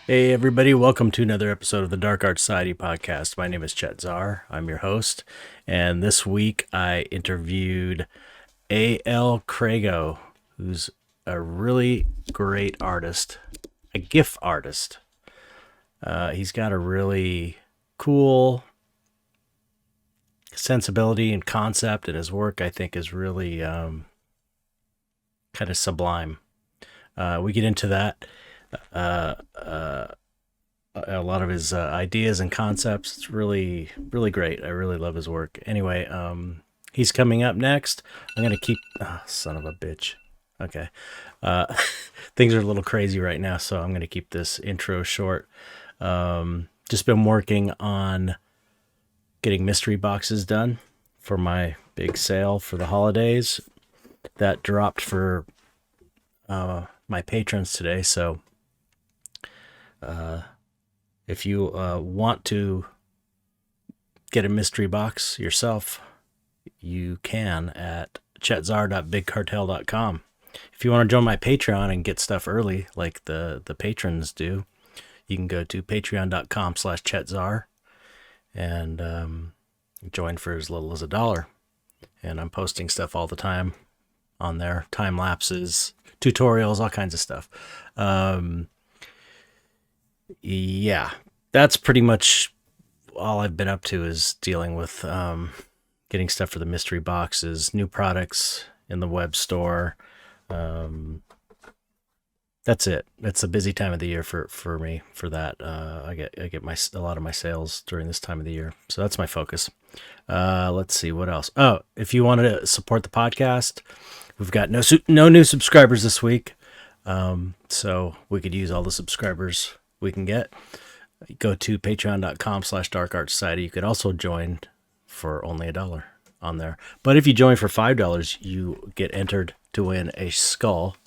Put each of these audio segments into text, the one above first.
Hey, everybody, welcome to another episode of the Dark Art Society podcast. My name is Chet Zar. I'm your host. And this week I interviewed A.L. Crego, who's a really great artist, a GIF artist. He's got a really cool sensibility and concept, and his work, I think, is really kind of sublime. We get into that. A lot of his ideas and concepts. It's really, really great. I really love his work. Anyway, he's coming up next. I'm going to keep... Oh, son of a bitch. Okay. Things are a little crazy right now, so I'm going to keep this intro short. Just been working on getting mystery boxes done for my big sale for the holidays. That dropped for my patrons today, so... if you want to get a mystery box yourself, you can at chetzar.bigcartel.com. If you want to join my Patreon and get stuff early, like the patrons do, you can go to patreon.com/chetzar and join for as little as $1. And I'm posting stuff all the time on there, time lapses, tutorials, all kinds of stuff. Yeah, that's pretty much all I've been up to, is dealing with getting stuff for the mystery boxes, new products in the web store. That's it. It's a busy time of the year for me for that. I get a lot of my sales during this time of the year, so that's my focus. Let's see what else. Oh, if you want to support the podcast, we've got no new subscribers this week, so we could use all the subscribers we can get. Go to patreon.com/darkartsociety. You could also join for only $1 on there. But if you join for $5, you get entered to win a skull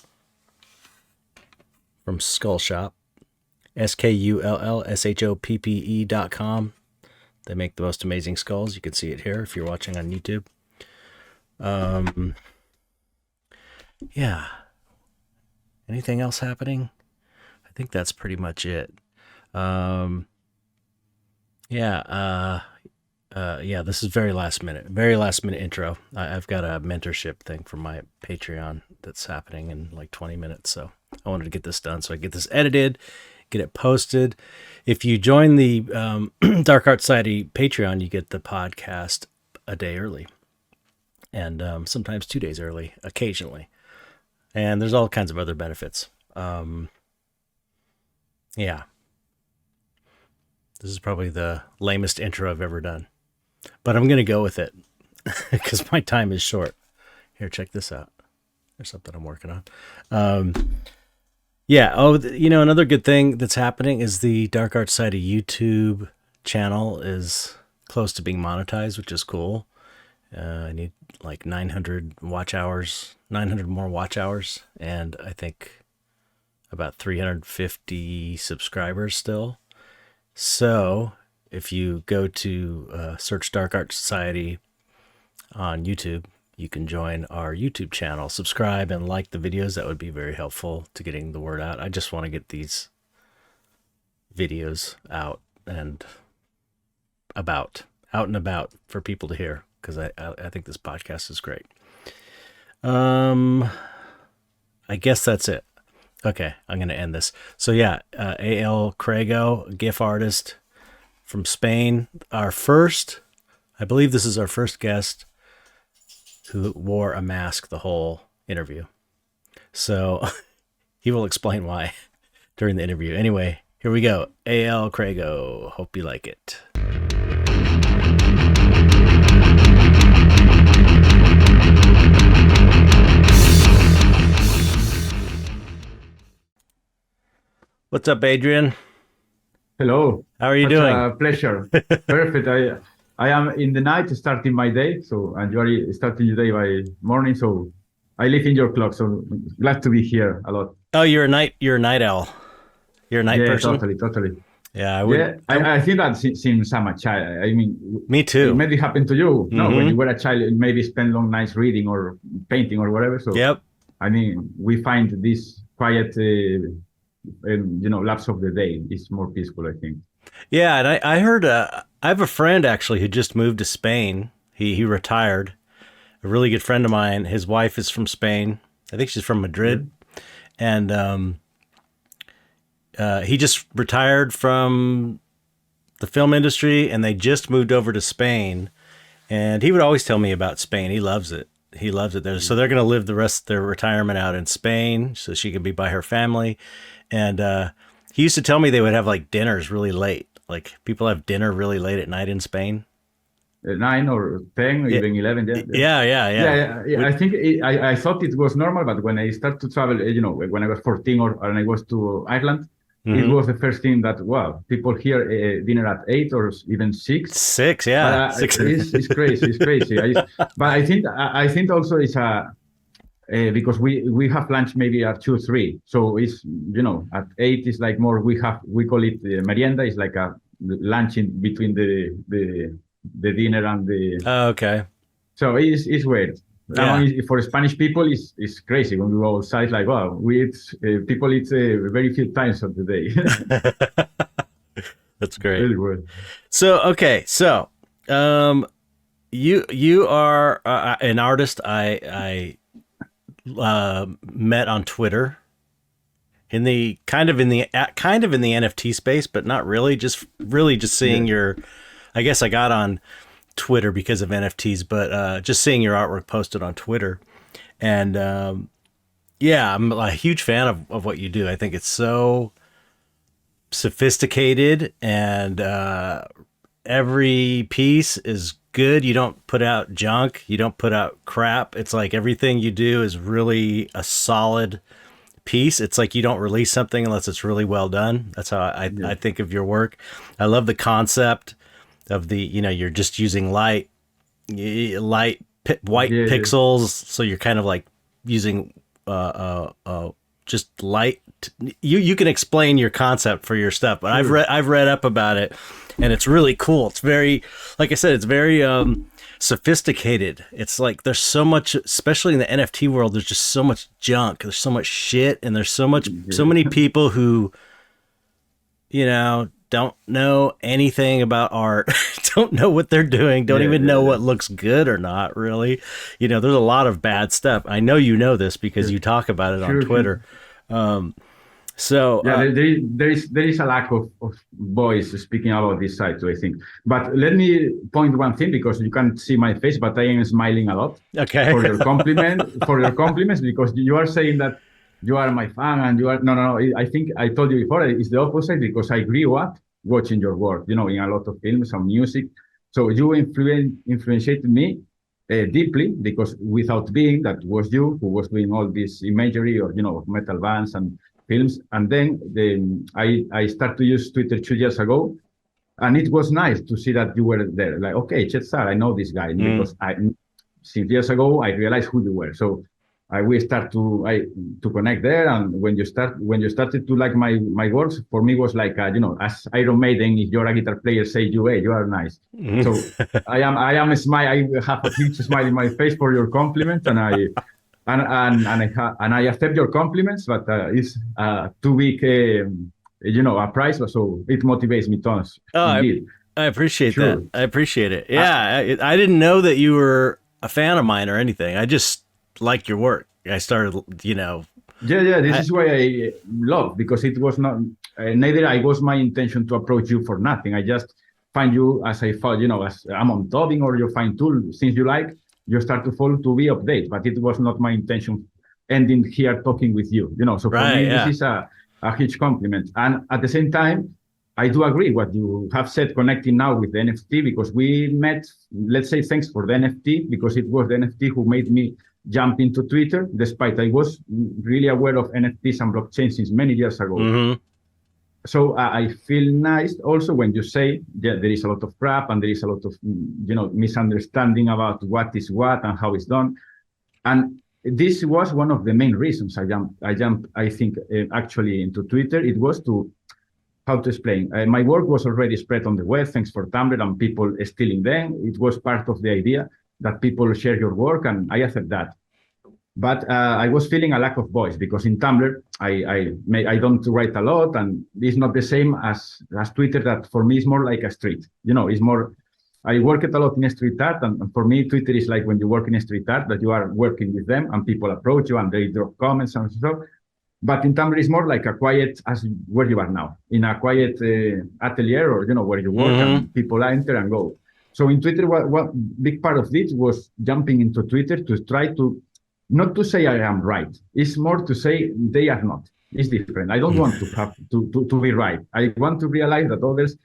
from Skull Shoppe. SkullShoppe.com. They make the most amazing skulls. You can see it here if you're watching on YouTube. Yeah. Anything else happening? I think that's pretty much it. Yeah, this is very last minute intro. I've got a mentorship thing for my Patreon that's happening in like 20 minutes. So I wanted to get this done so I get this edited, get it posted. If you join the Dark Art Society Patreon, you get the podcast a day early, and sometimes 2 days early, occasionally. And there's all kinds of other benefits. Yeah. This is probably the lamest intro I've ever done, but I'm going to go with it because my time is short. Here, check this out. There's something I'm working on. Yeah. Oh, another good thing that's happening is the Dark Art Society YouTube channel is close to being monetized, which is cool. I need like 900 watch hours, 900 more watch hours, and I think about 350 subscribers still. So if you go to search Dark Art Society on YouTube, you can join our YouTube channel, subscribe and like the videos. That would be very helpful to getting the word out. I just want to get these videos out and about for people to hear, because I think this podcast is great. I guess that's it. Okay, I'm going to end this. So yeah, A.L. Crego, GIF artist from Spain. I believe this is our first guest who wore a mask the whole interview. So he will explain why during the interview. Anyway, here we go. A.L. Crego. Hope you like it. What's up, Adrian? Hello. How are you Such doing? a pleasure. Perfect. I am in the night starting my day, so and you are starting your day by morning. So I live in your clock. So glad to be here a lot. Oh, you're a night owl. You're a night person. Totally. Yeah, I think that since I'm a child. I mean, me too. It maybe happened to you. No, when Mhm. you were a child, maybe spend long nights reading or painting or whatever. So Yep. I mean, we find this quiet lapse of the day is more peaceful, I think. Yeah, and I heard I have a friend actually who just moved to Spain. He retired. A really good friend of mine. His wife is from Spain. I think she's from Madrid, and he just retired from the film industry, and they just moved over to Spain. And he would always tell me about Spain. He loves it. He loves it there. So they're going to live the rest of their retirement out in Spain, so she can be by her family. And he used to tell me they would have like dinners really late. Like people have dinner really late at night in Spain. 9 or 10, or even 11. Yeah. I think I thought it was normal, but when I started to travel, when I was 14 and I was to Ireland, it was the first thing that, wow, people here dinner at 8 or even 6. 6, yeah. It's crazy. It's crazy. But I think also it's because we have lunch maybe at 2, 3. So it's, at 8 is like more, we call it merienda. It's like a lunch in between the dinner and the. Oh, okay. So it's weird. Yeah. For Spanish people, it's crazy when we go outside. Like, wow, people eat very few times of the day. That's great. Really weird. So okay, you are an artist I met on Twitter in the kind of in the NFT space, but not really. Just seeing your. I guess I got on Twitter because of NFTs, but just seeing your artwork posted on Twitter, and I'm a huge fan of what you do. I think it's so sophisticated, and every piece is good. You don't put out junk, you don't put out crap. It's like everything you do is really a solid piece. It's like you don't release something unless it's really well done. That's how I think of your work. I love the concept of the, you're just using white pixels, so you're kind of like using just light. You can explain your concept for your stuff, but I've read up about it, and it's really cool. It's very, like I said, it's very sophisticated. It's like there's so much, especially in the NFT world, there's just so much junk, there's so much shit, and there's so many people who don't know anything about art, don't know what they're doing, don't even know what looks good or not, really. There's a lot of bad stuff. I know you know this because you talk about it on Twitter. There is a lack of voice speaking about this side too, I think. But let me point one thing, because you can't see my face, but I am smiling a lot. Okay. For your compliments, because you are saying that you are my fan, and you are no. I think I told you before, it's the opposite, because I grew up watching your work, in a lot of films and music. So you influenced me deeply, because without being, that was you who was doing all this imagery of metal bands and films. And then I started to use Twitter 2 years ago, and it was nice to see that you were there. Like, okay, Chet Zar, I know this guy, because since years ago I realized who you were. So we start to connect there, and when you started to like my works, for me was like as Iron Maiden, if you're a guitar player, say you are nice. So I am a smile. I have a huge smile in my face for your compliment, and I accept your compliments, but it's too big, a price, so it motivates me tons. I appreciate that. I appreciate it. Yeah, I didn't know that you were a fan of mine or anything. I just like your work. I started, This is why I love, because it was not neither I was my intention to approach you for nothing. I just find you, as I thought, as I'm on dubbing, or you find things you like, you start to follow to be updated. But it was not my intention ending here talking with you. So for me, this is a huge compliment. And at the same time, I do agree what you have said, connecting now with the NFT, because we met, let's say, thanks for the NFT, because it was the NFT who made me jump into Twitter, despite I was really aware of NFTs and blockchain since many years ago. Mm-hmm. So I feel nice also when you say there is a lot of crap, and there is a lot of misunderstanding about what is what and how it's done. And this was one of the main reasons I jumped, I think, actually into Twitter. It was to, how to explain? My work was already spread on the web, thanks for Tumblr and people stealing them. It was part of the idea that people share your work, and I accept that. But I was feeling a lack of voice because in Tumblr I don't write a lot, and it's not the same as Twitter. That for me is more like a street. It's more. I worked a lot in street art, and for me Twitter is like when you work in street art, that you are working with them and people approach you and they drop comments and so. But in Tumblr is more like a quiet, as where you are now, in a quiet atelier, or where you work, and people enter and go. So in Twitter, what big part of this was jumping into Twitter to try to. Not to say I am right. It's more to say they are not. It's different. I don't want to have to be right. I want to realize that others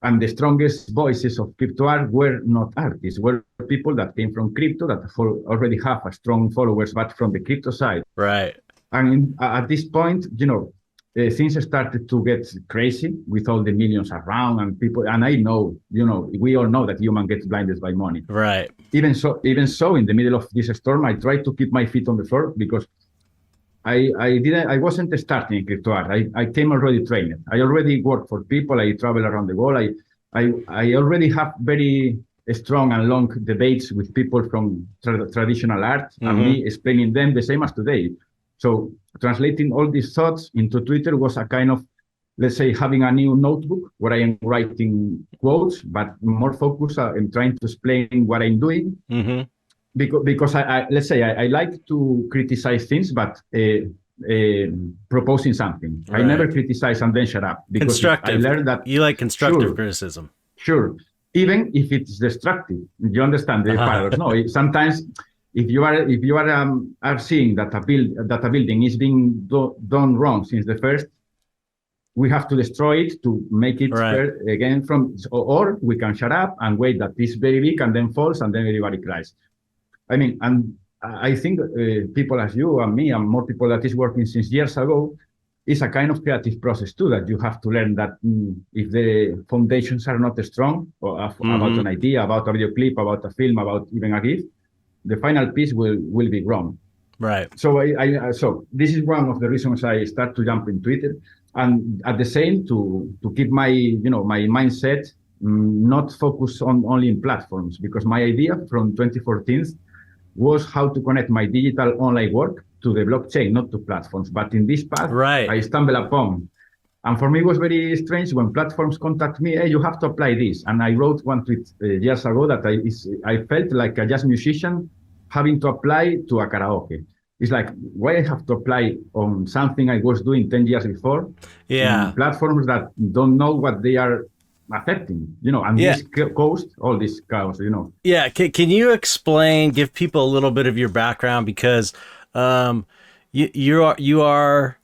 and the strongest voices of crypto art were not artists, were people that came from crypto that already have a strong followers, but from the crypto side. Right. And at this point, things started to get crazy with all the millions around and people. And I know, we all know that human gets blinded by money. Right. Even so, in the middle of this storm, I tried to keep my feet on the floor because I wasn't starting in crypto art. I came already trained. I already work for people. I travel around the world. I already have very strong and long debates with people from traditional art, and me explaining them the same as today. So translating all these thoughts into Twitter was a kind of, let's say, having a new notebook where I am writing quotes, but more focused in trying to explain what I'm doing. Because I let's say, I like to criticize things, but proposing something. Right. I never criticize and then shut up. Because constructive. I learned that you like constructive criticism. Sure. Even if it's destructive, you understand the paradox. No, sometimes if you are seeing that a building is being done wrong since the first, we have to destroy it to make it fair again or we can shut up and wait that it's very big and then falls and then everybody cries. I mean, and I think people as you and me and more people that is working since years ago, it's a kind of creative process too, that you have to learn that if the foundations are not strong or about an idea, about a video clip, about a film, about even a gift, the final piece will be wrong. Right. So so this is one of the reasons I start to jump in Twitter, and at the same to keep my my mindset not focused on only in platforms, because my idea from 2014 was how to connect my digital online work to the blockchain, not to platforms. But in this path, I stumbled upon. And for me, it was very strange when platforms contact me, hey, you have to apply this. And I wrote one tweet years ago that I felt like a jazz musician having to apply to a karaoke. It's like, why I have to apply on something I was doing 10 years before? Yeah. Platforms that don't know what they are affecting, and this caused all this chaos, Yeah. Can you explain, give people a little bit of your background? Because you are,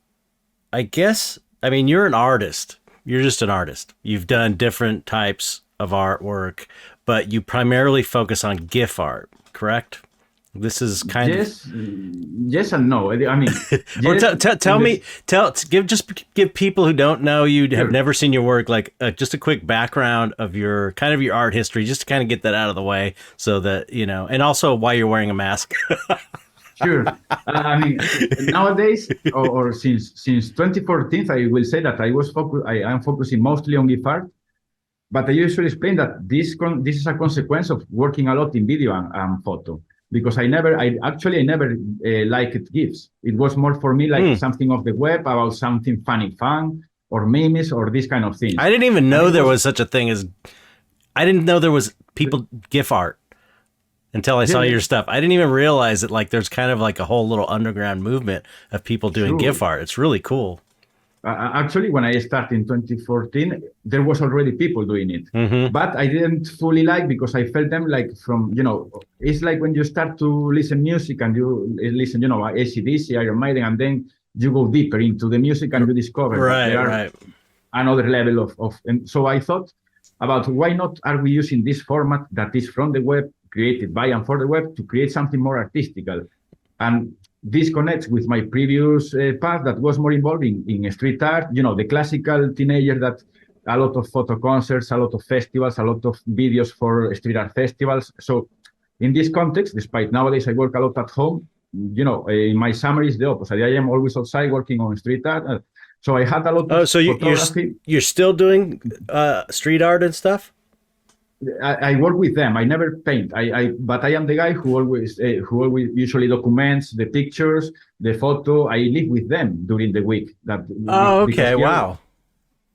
I guess, I mean, you're an artist. You're just an artist. You've done different types of artwork, but you primarily focus on GIF art, correct? This is kind of yes and no. I mean, give people who don't know you, have never seen your work, like just a quick background of your art history, just to kind of get that out of the way, so that and also why you're wearing a mask. Sure. I mean, nowadays, or since 2014, I will say that I am focusing mostly on GIF art, but I usually explain that this is a consequence of working a lot in video and photo. Because I never liked GIFs. It was more for me like something of the web, about something fun, or memes, or this kind of things. I didn't even know there was such a thing as. I didn't know there was people GIF art until I saw your stuff. I didn't even realize that there's kind of like a whole little underground movement of people doing GIF art. It's really cool. Actually, when I started in 2014, there was already people doing it, but I didn't fully like, because I felt them like from, it's like when you start to listen music and you listen, AC/DC, Iron Maiden, and then you go deeper into the music and you discover another level of, and so I thought about why not are we using this format that is from the web, created by and for the web, to create something more artistical. And this connects with my previous path that was more involving in street art, the classical teenager that a lot of photo concerts, a lot of festivals, a lot of videos for street art festivals. So in this context, despite nowadays I work a lot at home, in my summer is the opposite. I am always outside working on street art. So I had a lot of so you're still doing street art and stuff? I work with them. I never paint. But I am the guy who always usually documents the pictures, the photo. I live with them during the week. Oh, Because okay. here, Wow.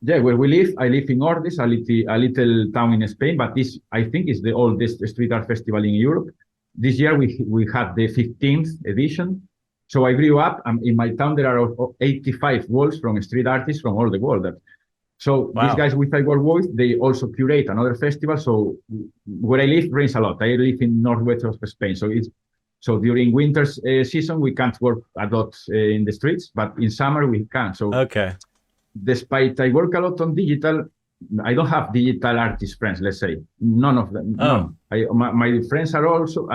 yeah, where we live, I live in Ordis, a little town in Spain. But this, I think, is the oldest street art festival in Europe. This year we had the 15th edition. So I grew up, and in my town there are 85 walls from street artists from all the world. So these Wow. guys with I work with, they also curate another festival. So where I live rains a lot. I live in northwest of Spain, so during winter season we can't work a lot in the streets, but in summer we can. So Okay. despite I work a lot on digital, I don't have digital artist friends. Let's say none of them. Oh. None. My friends are also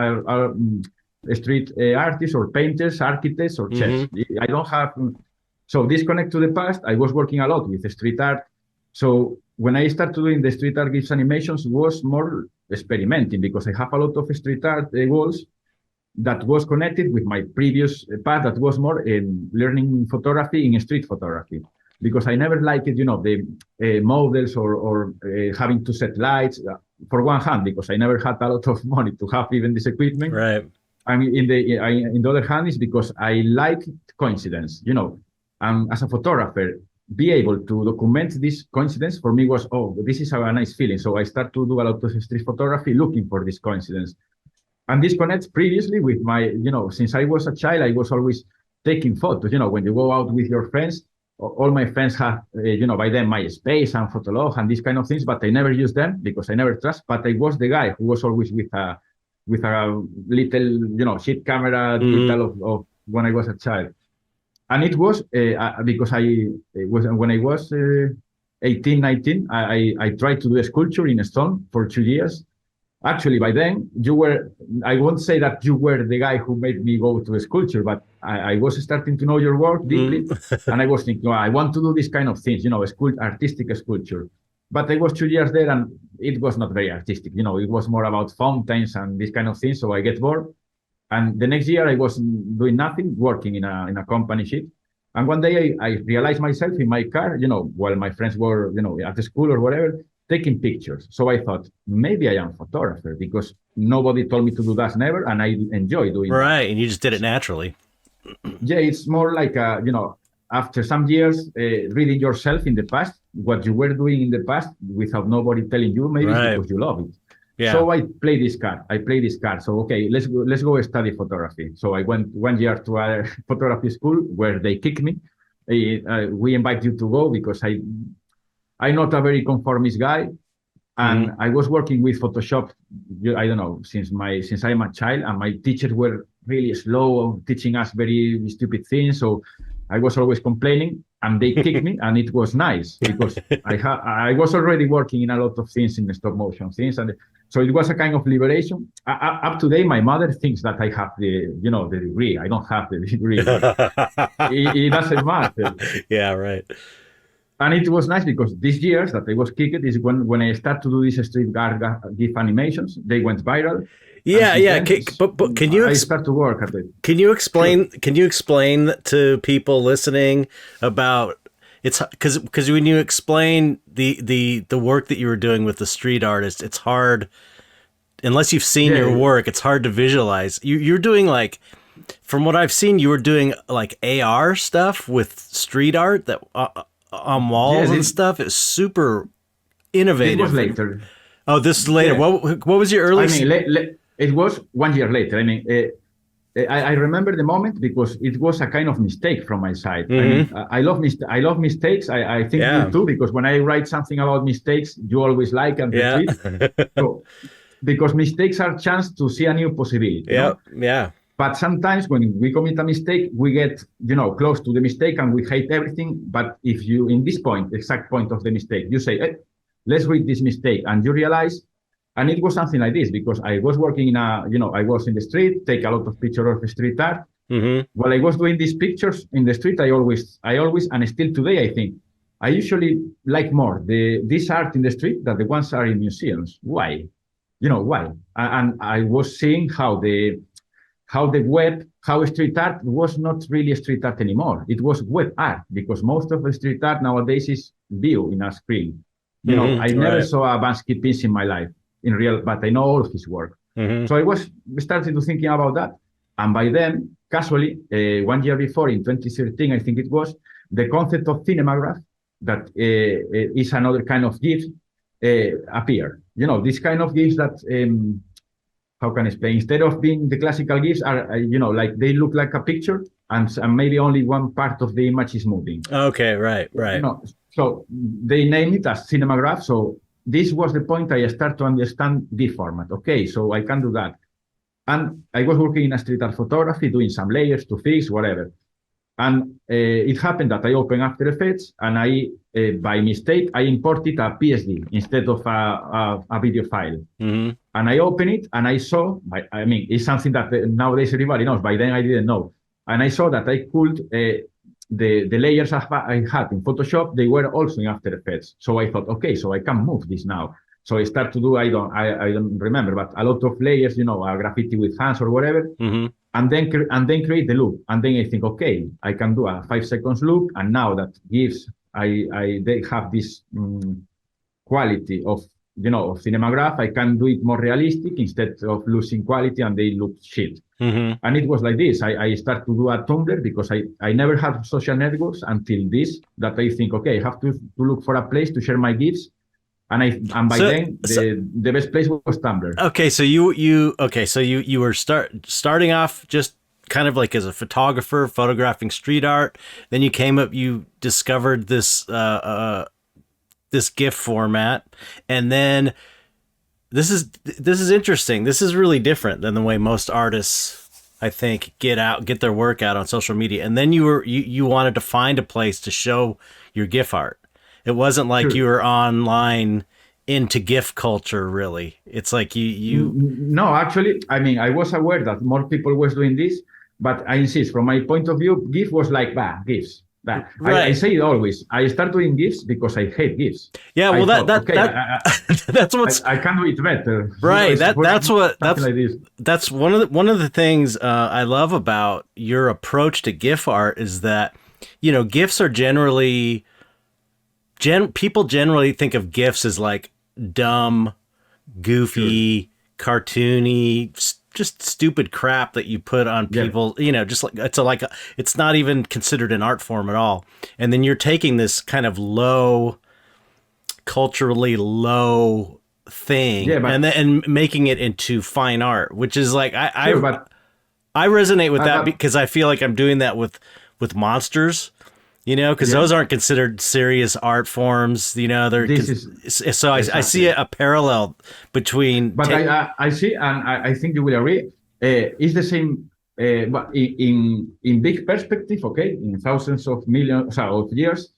street artists or painters, architects or chefs. I don't have. So disconnect to the past. I was working a lot with street art. So when I started doing the street art gifts animations, was more experimenting because I have a lot of street art walls that was connected with my previous path that was more in learning photography in street photography. Because I never liked it, the models or having to set lights. For one hand, because I never had a lot of money to have even this equipment. Right. And in the other hand is because I like coincidence, and as a photographer, be able to document this coincidence for me was, this is a nice feeling. So I start to do a lot of street photography looking for this coincidence. And this connects previously with my, since I was a child, I was always taking photos. When you go out with your friends, all my friends have, by then MySpace and Fotolog and these kind of things, but I never used them because I never trust. But I was the guy who was always with a little, sheet camera digital of when I was a child. And it was because when I was 18, 19, I tried to do a sculpture in stone for 2 years. Actually, by then, I won't say that you were the guy who made me go to a sculpture, but I was starting to know your work deeply. And I was thinking, I want to do this kind of things, artistic sculpture. But I was 2 years there and it was not very artistic. It was more about fountains and this kind of things. So I get bored. And the next year I was doing nothing, working in a company ship. And one day I realized myself in my car, while my friends were, at the school or whatever, taking pictures. So I thought, maybe I am a photographer because nobody told me to do that never. And I enjoy doing Right. that. And you just did it naturally. Yeah, it's more like, after some years reading yourself in the past, what you were doing in the past without nobody telling you, maybe it's because you love it. Yeah. So I play this card. So, okay, let's go study photography. So I went 1 year to a photography school where they kicked me. We invite you to go because I'm not a very conformist guy. And I was working with Photoshop, I don't know, since I'm a child, and my teachers were really slow teaching us very stupid things. So I was always complaining and they kicked me, and it was nice because I was already working in a lot of things in the stop motion things. And so it was a kind of liberation. Up to date, my mother thinks that I have the degree. I don't have the degree. It doesn't matter. Yeah, right. And it was nice because these years that I was kicked is when I started to do these street art GIF animations. They went viral. Yeah, yeah. But can you? I start to work at it. Can you explain? Sure. Can you explain to people listening about it's because when you explain the work that you were doing with the street artist, it's hard unless you've seen your work. It's hard to visualize. You're doing like. From what I've seen, you were doing like AR stuff with street art that on walls and stuff. It's super innovative. It was later. Oh, this is later. Yeah. What was your early? It was 1 year later. I remember the moment because it was a kind of mistake from my side. Mm-hmm. I love mistakes. I think you too, because when I write something about mistakes, you always like and retweet. So, because mistakes are a chance to see a new possibility. Yeah. But sometimes when we commit a mistake, we get, close to the mistake and we hate everything. But if you, in this exact point of the mistake, you say, hey, let's read this mistake, and you realize, and it was something like this, because I was working I was in the street, take a lot of pictures of street art. Mm-hmm. While I was doing these pictures in the street, I always, and still today, I think, I usually like more this art in the street than the ones are in museums. Why? Why? And I was seeing how street art was not really street art anymore. It was web art, because most of the street art nowadays is view in a screen. I never saw a basket piece in my life. in real, but I know all of his work. So I was starting to thinking about that. And by then, casually, 1 year before, in 2013, I think it was, the concept of cinemagraph, that is another kind of GIF, appeared. You know, this kind of GIFs that, how can I explain? Instead of being the classical GIFs, are, you know, like they look like a picture, and maybe only one part of the image is moving. Okay, right. You know, so they named it as cinemagraph. So this was the point I started to understand GIF format. Okay, so I can do that. And I was working in a street art photography, doing some layers to fix, whatever. And it happened that I opened After Effects, and I, by mistake, I imported a PSD instead of a video file. And I opened it, and I saw, I mean, it's something that nowadays everybody knows. By then I didn't know. And I saw that I could, the layers I had in Photoshop, they were also in After Effects. So I thought, okay, so I can move this now. So I start to do, I don't remember, but a lot of layers, you know, a graffiti with hands or whatever, and then create the loop. And then I think, okay, I can do a 5 seconds loop. And now that gives, they have this quality of, you know, of cinemagraph, I can do it more realistic instead of losing quality and they look shit. And it was like this. I start to do a Tumblr because I never had social networks until this, that I think, okay, I have to look for a place to share my GIFs. And by then the best place was Tumblr. Okay, so you were starting off just kind of like as a photographer, photographing street art. Then you discovered this this GIF format, and then this is interesting. This is really different than the way most artists, I think, get their work out on social media. And then you wanted to find a place to show your GIF art. It wasn't like you were online into GIF culture, really. It's like you. No, actually, I mean, I was aware that more people was doing this, but I insist, from my point of view, GIF was like, GIFs. Right. I say it always. I start doing GIFs because I hate GIFs. Yeah, well, that's what's. I can do it better. Right. That's one of the things I love about your approach to GIF art is that, you know, GIFs are generally. People generally think of GIFs as like dumb, goofy, cartoony, just stupid crap that you put on people, you know, just like it's not even considered an art form at all. And then you're taking this kind of culturally low thing and making it into fine art, which is like, I resonate with that because I feel like I'm doing that with monsters. You know, because those aren't considered serious art forms. You know, I see a parallel between. But I see, and I think you will agree. It's the same, but in big perspective. Okay, in thousands of millions of years,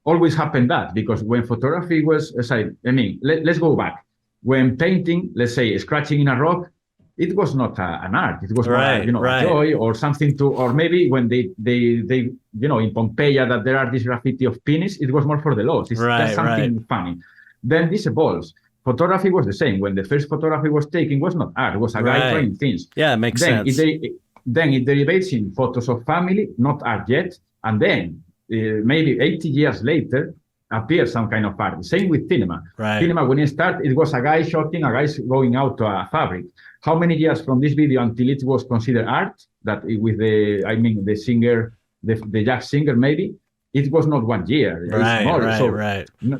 always happened that, because when photography was, let's go back. When painting, let's say scratching in a rock, it was not an art. It was more, a joy or something to, or maybe when they you know, in Pompeii that there are this graffiti of penis, it was more for the laws. It's just something funny. Then this evolves. Photography was the same. When the first photography was taken, was not art. It was a guy trying things. Yeah, it makes sense. Then it derivates in photos of family, not art yet. And then maybe 80 years later, appears some kind of art. Same with cinema. Cinema, when it started, it was a guy shooting, a guy going out to a fabric. How many years from this video until it was considered art? That with the singer, the jazz singer, maybe it was not 1 year.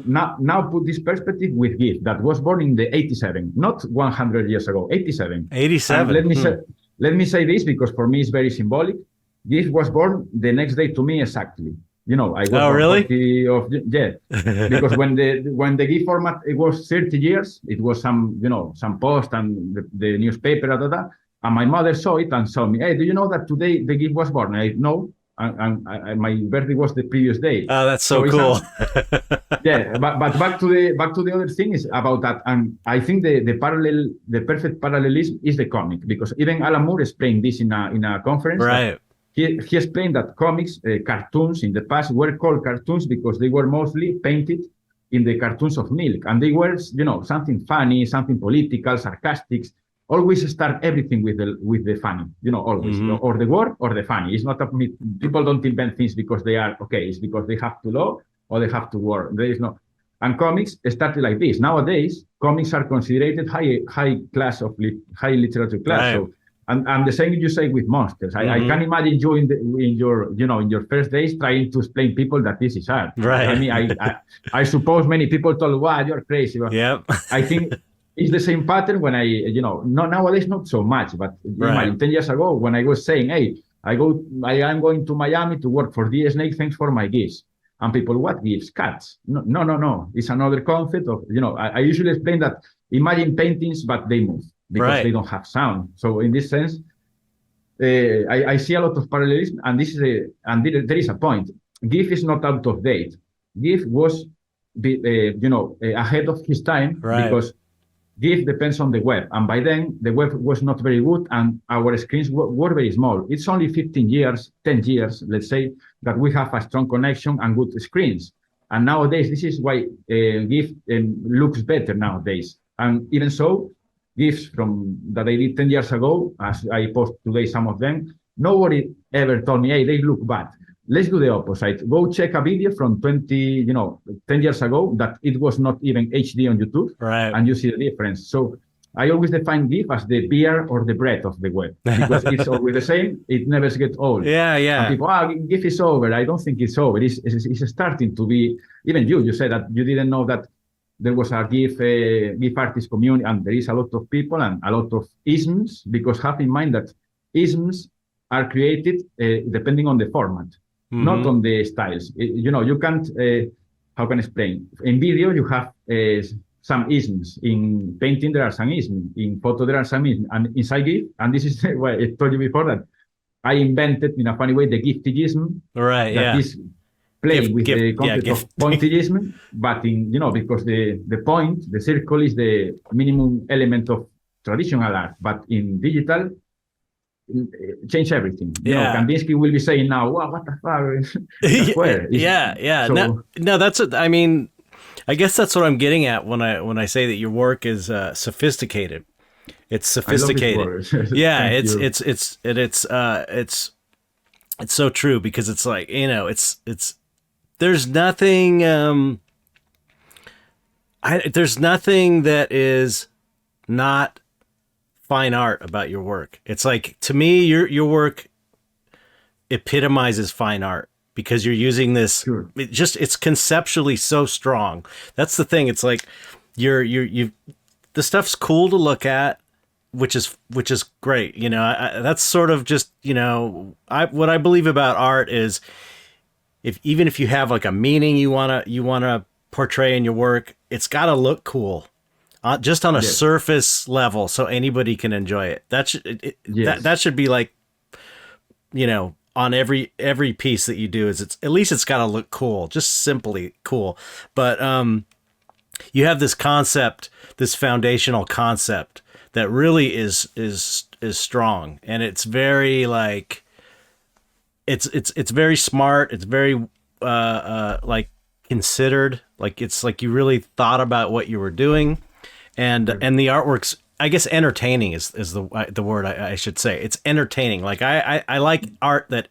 Now put this perspective with GIF that was born in the 87, not 100 years ago, 87. 87. And let me say this because for me it's very symbolic. GIF was born the next day to me exactly. You know, I was really? Because when the GIF format, it was 30 years, it was some post and the newspaper, and my mother saw it and saw me, hey, do you know that today the GIF was born? I know, and my birthday was the previous day. Oh, that's so cool. But back to the other thing is about that, and I think the perfect parallelism is the comic, because even Alan Moore explained this in a conference. Right. He explained that comics, cartoons in the past were called cartoons because they were mostly painted in the cartoons of milk. And they were, something funny, something political, sarcastic. Always start everything with the funny, always. Or the war or the funny. It's not people don't invent things because they are okay. It's because they have to law or they have to war. There is no. And comics started like this. Nowadays, comics are considered high class of high literature class. Right. So, and the same you say with monsters. I can imagine you in your first days trying to explain people that this is art. Right. I mean, I suppose many people told, "Wow, you're crazy." But yep. I think it's the same pattern when not nowadays, not so much, but imagine 10 years ago when I was saying, "Hey, I am going to Miami to work for the Snake. Thanks for my gifts." And people, what gifts? Cats? No. It's another concept of, I usually explain that imagine paintings, but they move because they don't have sound. So in this sense, I see a lot of parallelism, and there is a point. GIF is not out of date. GIF was, ahead of his time because GIF depends on the web, and by then the web was not very good, and our screens were very small. It's only 15 years, 10 years, let's say, that we have a strong connection and good screens. And nowadays, this is why GIF looks better nowadays. And even so, GIFs from that I did 10 years ago, as I post today some of them, nobody ever told me, hey, they look bad. Let's do the opposite. Go check a video from 10 years ago that it was not even HD on YouTube, and you see the difference. So I always define GIF as the beer or the bread of the web, because it's always the same. It never gets old. Yeah. And people, GIF is over. I don't think it's over. It's starting to be. Even you said that you didn't know that there was a GIF artist community, and there is a lot of people and a lot of isms, because have in mind that isms are created depending on the format. Not on the styles. You can't, how can I explain? In video, you have some isms. In painting, there are some isms. In photo, there are some isms. And inside GIF, and this is what I told you before, that I invented in a funny way the giftigism. Right, that is playing with the concept of pointigism, but because the point, the circle is the minimum element of traditional art, but in digital, change everything. Kandinsky will be saying now, wow, what the fuck? No, that's it. I mean, I guess that's what I'm getting at when I say that your work is sophisticated. It's sophisticated. Yeah, it's so true, because it's like, it's there's nothing there's nothing that is not fine art about your work. It's like, to me, your work epitomizes fine art, because you're using this. It's conceptually so strong. That's the thing. It's like the stuff's cool to look at, which is great. That's sort of just, what I believe about art is, even if you have like a meaning you wanna portray in your work, it's got to look cool. Just on a surface level, so anybody can enjoy it. That should be like, on every piece that you do, at least it's got to look cool, just simply cool. But you have this concept, this foundational concept that really is strong, and it's very like, it's very smart. It's very like considered. Like, it's like you really thought about what you were doing. And the artwork's, I guess, entertaining is the word I should say. It's entertaining. Like, I like art that,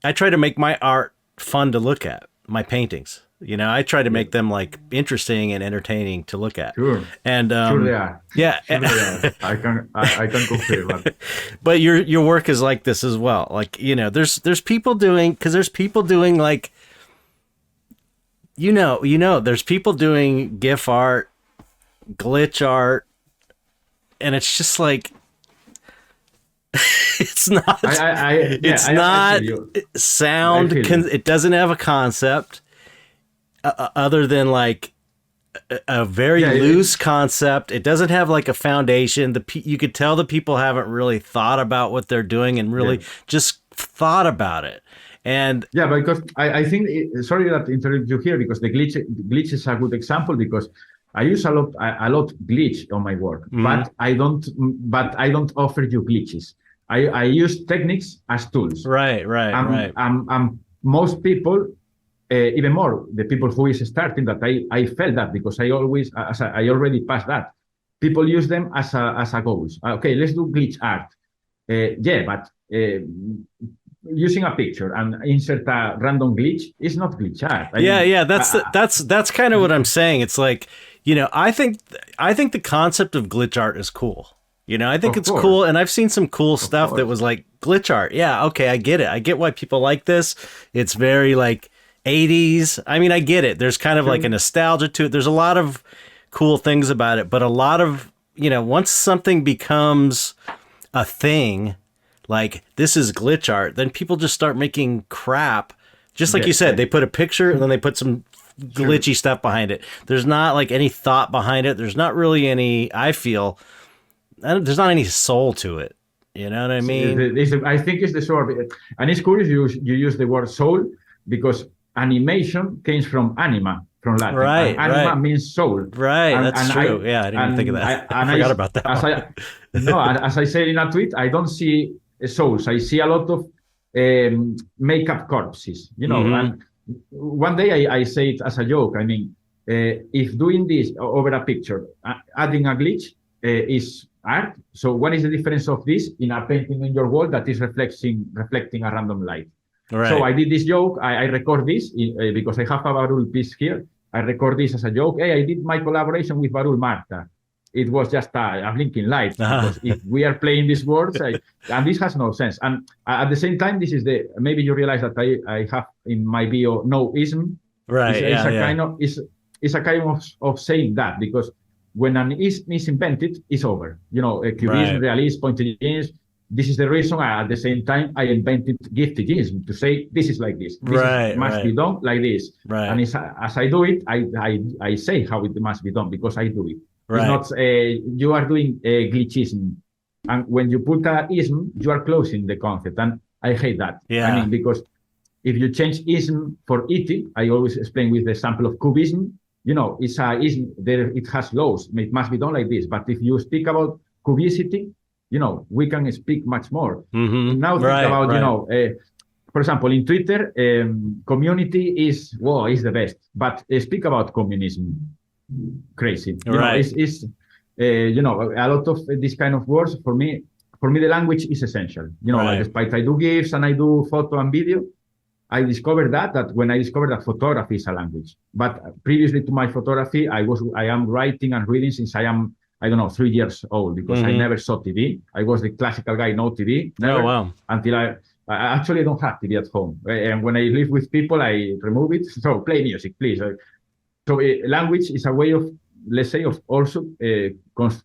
I try to make my art fun to look at, my paintings. I try to make them like interesting and entertaining to look at. Sure. And sure they are. Yeah. Sure they are. I can confirm that. But your work is like this as well. Like, there's people doing like, there's people doing GIF art, glitch art, and it's just like, it's not sound. It doesn't have a concept other than like a very loose concept. It doesn't have like a foundation. You could tell the people haven't really thought about what they're doing and really just thought about it. And because I think, sorry that interrupt you here, because the glitch is a good example, because I use a lot glitch on my work, but I don't offer you glitches. I use techniques as tools. Right. Most people, even more the people who is starting, that I felt that, because I already passed that. People use them as a goals. Okay, let's do glitch art. But using a picture and insert a random glitch is not glitch art. That's kind of what I'm saying. It's like, I think the concept of glitch art is cool. I think it's cool, and I've seen some cool stuff that was like glitch art. Yeah, okay, I get it. I get why people like this. It's very like 80s. I mean, I get it. There's kind of like a nostalgia to it. There's a lot of cool things about it, but a lot of, once something becomes a thing, like this is glitch art, then people just start making crap. Just like you said, they put a picture and then they put some glitchy stuff behind it. There's not like any thought behind it. There's not really any, I feel, there's not any soul to it. You know what I mean? I think it's the sort of, and it's curious you use the word soul because animation came from anima, from Latin. Right, and anima means soul. Right, that's true. I didn't even think of that. I forgot about that. As I said in a tweet, I don't see souls. I see a lot of makeup corpses, and one day I say it as a joke. I mean, if doing this over a picture, adding a glitch is art. So what is the difference of this in a painting in your wall that is reflecting a random light? Right. So I did this joke. I record this because I have a Barul piece here. I record this as a joke. Hey, I did my collaboration with Barul Marta. It was just a blinking light. Because if we are playing these words, and this has no sense. And at the same time, this is maybe you realize that I have in my bio no ism. Right. It's a kind of saying that because when an ism is invented, it's over. Cubism, realism, pointillism. This is the reason at the same time I invented giftigism to say this is like this. This must be done like this. Right. And as I do it, I say how it must be done because I do it. Right. It's not you are doing glitchism. And when you put a ism, you are closing the concept. And I hate that. Yeah. I mean, because if you change ism for ity, I always explain with the example of cubism, it's a ism, it has laws. It must be done like this. But if you speak about cubicity, we can speak much more. Mm-hmm. Now think about, for example, in Twitter, community is the best. But speak about communism. Crazy. It's a lot of this kind of words. For me, the language is essential. Like despite I do GIFs and I do photo and video, I discovered that when I discovered that photography is a language. But previously to my photography, I am writing and reading since I am, 3 years old because I never saw TV. I was the classical guy, no TV. Never, until I actually don't have TV at home. And when I live with people, I remove it. So play music, please. So language is a way of, let's say, of also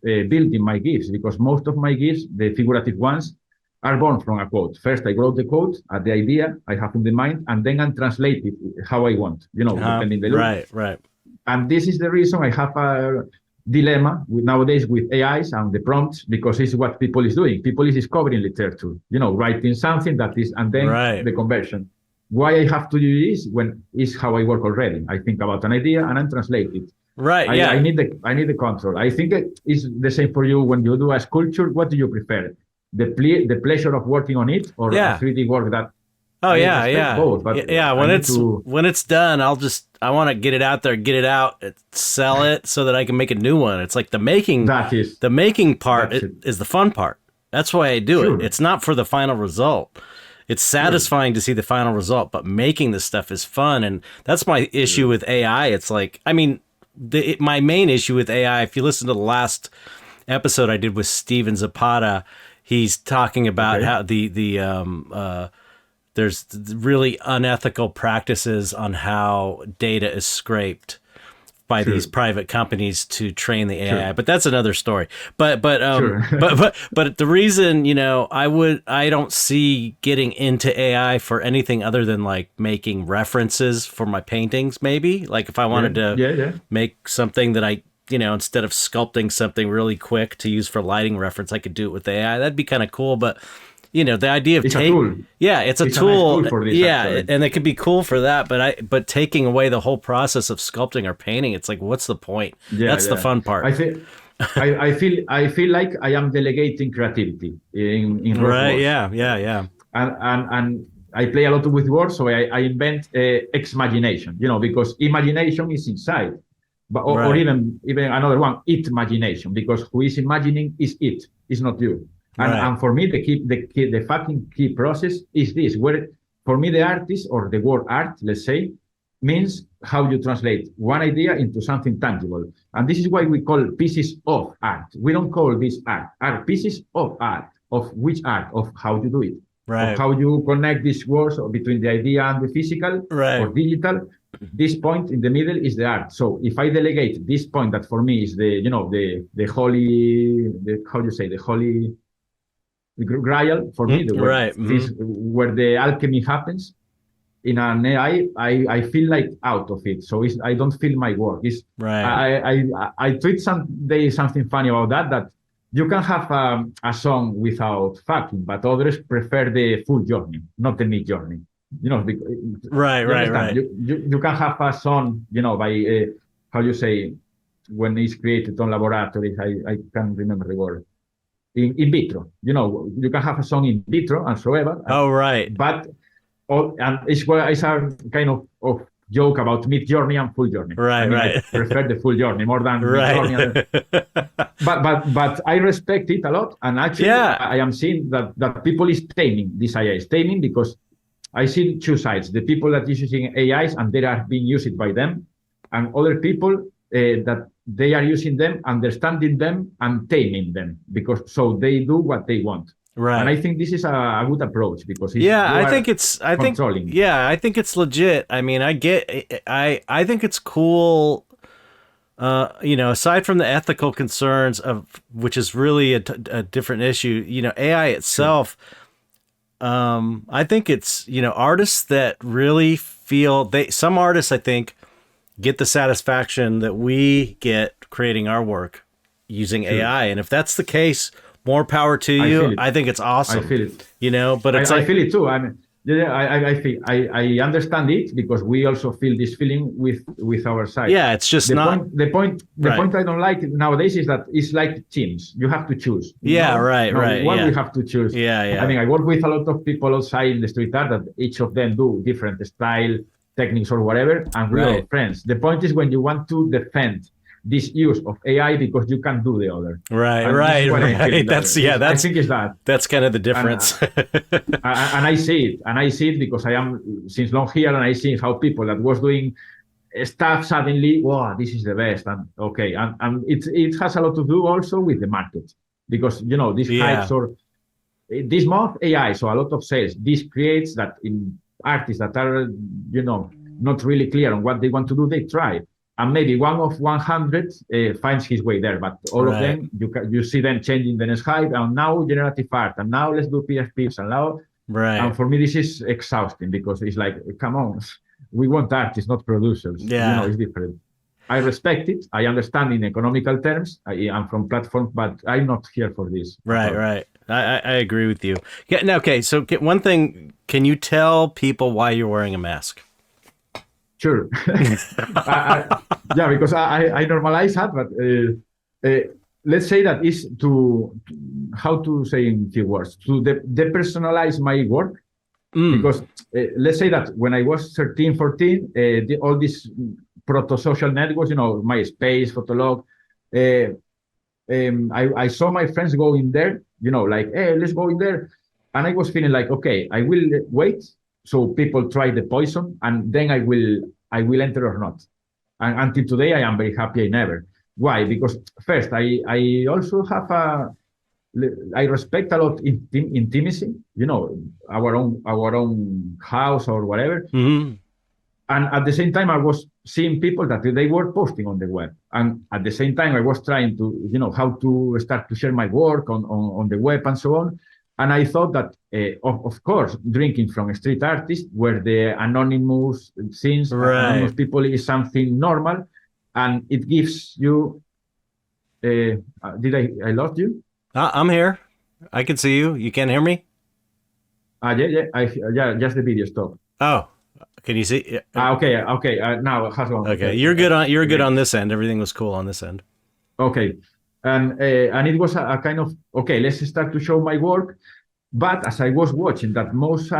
building my GIFs because most of my GIFs, the figurative ones, are born from a quote. First, I wrote the quote, the idea I have in the mind, and then I translate it how I want, depending the look. Right. And this is the reason I have a dilemma nowadays with AIs and the prompts because it's what people is doing. People is discovering literature, writing something that is, and then the conversion. Why I have to do this when is how I work already. I think about an idea and I translate it. Right. I need the control. I think it's the same for you when you do a sculpture. What do you prefer? The pleasure of working on it or a 3D work that? Oh yeah. Both, when it's done, I want to get it out there, get it out, sell it so that I can make a new one. It's like the making part is the fun part. That's why I do it. It's not for the final result. It's satisfying to see the final result, but making this stuff is fun. And that's my issue with AI. It's like, I mean, my main issue with AI, if you listen to the last episode I did with Steven Zapata, he's talking about how there's really unethical practices on how data is scraped by these private companies to train the AI, but that's another story. But the reason, I don't see getting into AI for anything other than like making references for my paintings. Maybe like if I wanted to make something that I, instead of sculpting something really quick to use for lighting reference, I could do it with AI. That'd be kind of cool. But the idea of it's a tool. Yeah, it's a tool. Nice tool for this, actually. And it could be cool for that. But taking away the whole process of sculpting or painting, it's like, what's the point? That's the fun part. I feel like I am delegating creativity in right. Words. Yeah. And I play a lot with words, so I invent imagination. Because imagination is inside, or even another one, it imagination. Because who is imagining is it. It's not you. Right. And for me, the fucking key process is this, where for me, the artist or the word art, let's say, means how you translate one idea into something tangible. And this is why we call pieces of art. We don't call this art. Art pieces of art. Of which art? Of how you do it. Of Right. how you connect these words between the idea and the physical Right. or digital. This point in the middle is the art. So if I delegate this point that for me is the holy, how do you say, the holy grail for me, Right. where the alchemy happens, in an AI, I feel like out of it. So I don't feel my work. Right. I tweet someday something funny about that you can have a song without fucking, but others prefer the full journey, not the mid journey. Right. You can have a song, by how you say, when it's created on laboratories. I can't remember the word. In vitro, you can have a song in vitro and so ever. Oh, right. But and it's a kind of joke about mid journey and full journey. Right. I prefer the full journey more than mid journey. But I respect it a lot, and actually, I am seeing that people is taming this AI, taming, because I see two sides: the people that is using AIs and they are being used by them, and other people that they are using them, understanding them, and taming them, because so they do what they want. Right. And I think this is a good approach, because I think it's legit. I mean, I think it's cool. Aside from the ethical concerns which is really a different issue, AI itself, I think it's, artists that really feel some artists, I think, get the satisfaction that we get creating our work using AI. And if that's the case, more power to you. I think it's awesome. I feel it. But I feel it too. I mean, I understand it, because we also feel this feeling with our side. Yeah, it's just the point I don't like nowadays is that it's like teams. You have to choose. Right. We have to choose. Yeah. I mean, I work with a lot of people outside in the street art that each of them do different style, techniques, or whatever, and we're all friends. The point is when you want to defend this use of AI because you can't do the other. Right. I think is that. That's kind of the difference. And I see it because I am since long here, and I see how people that was doing stuff suddenly, wow, this is the best. And okay, and it has a lot to do also with the market, because these hypes or this month AI, so a lot of sales. This creates that in artists that are not really clear on what they want to do, they try. And maybe one of 100 finds his way there, but all of them, you see them changing the next hype, and now generative art, and now let's do PFPs, and now, and for me this is exhausting, because it's like, come on, we want artists, not producers. It's different. I respect it. I understand in economical terms. I'm from platforms, but I'm not here for this. Right. I agree with you. Yeah. Now, okay. So one thing, can you tell people why you're wearing a mask? Sure. Because I normalize that, but let's say that is how to say in few words, to depersonalize my work. Because let's say that when I was 13, 14, all these proto-social networks, MySpace, Fotolog, I saw my friends go in there, like, hey, let's go in there. And I was feeling like, okay, I will wait. So people try the poison, and then I will enter or not. And until today, I am very happy I never. Why? Because first, I also have I respect a lot intimacy. Our own house or whatever. Mm-hmm. And at the same time, I was seeing people that they were posting on the web, and at the same time, I was trying to how to start to share my work on the web and so on. And I thought that, of course, drinking from street artists, where the anonymous scenes, anonymous people is something normal, and it gives you. Did I lost you? I'm here. I can see you. You can't hear me? Yeah. Just the video stopped. Oh, can you see? Okay. Now it has one. Okay, you're good on. You're good on this end. Everything was cool on this end. Okay. And it was a kind of, okay, let's start to show my work. But as I was watching that most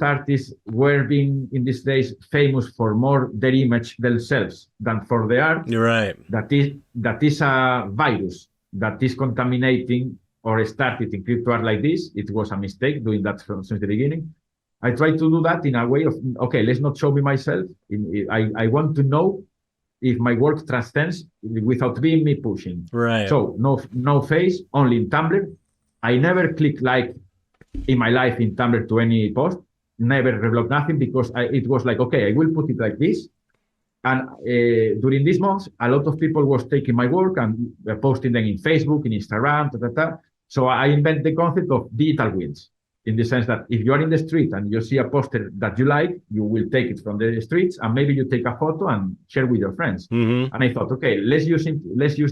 artists were being in these days famous for more their image themselves than for the art. You're right. That is a virus that is contaminating or started in crypto art like this. It was a mistake doing that since the beginning. I try to do that in a way of, okay, let's not show me myself. I want to know if my work transcends without being me pushing. Right. So no face, only in Tumblr. I never click like in my life in Tumblr to any post, never reblog nothing, because it was like, okay, I will put it like this. And during these months, a lot of people was taking my work and posting them in Facebook, in Instagram, So I invent the concept of digital wins, in the sense that if you are in the street and you see a poster that you like, you will take it from the streets and maybe you take a photo and share with your friends. Mm-hmm. And I thought, okay, let's use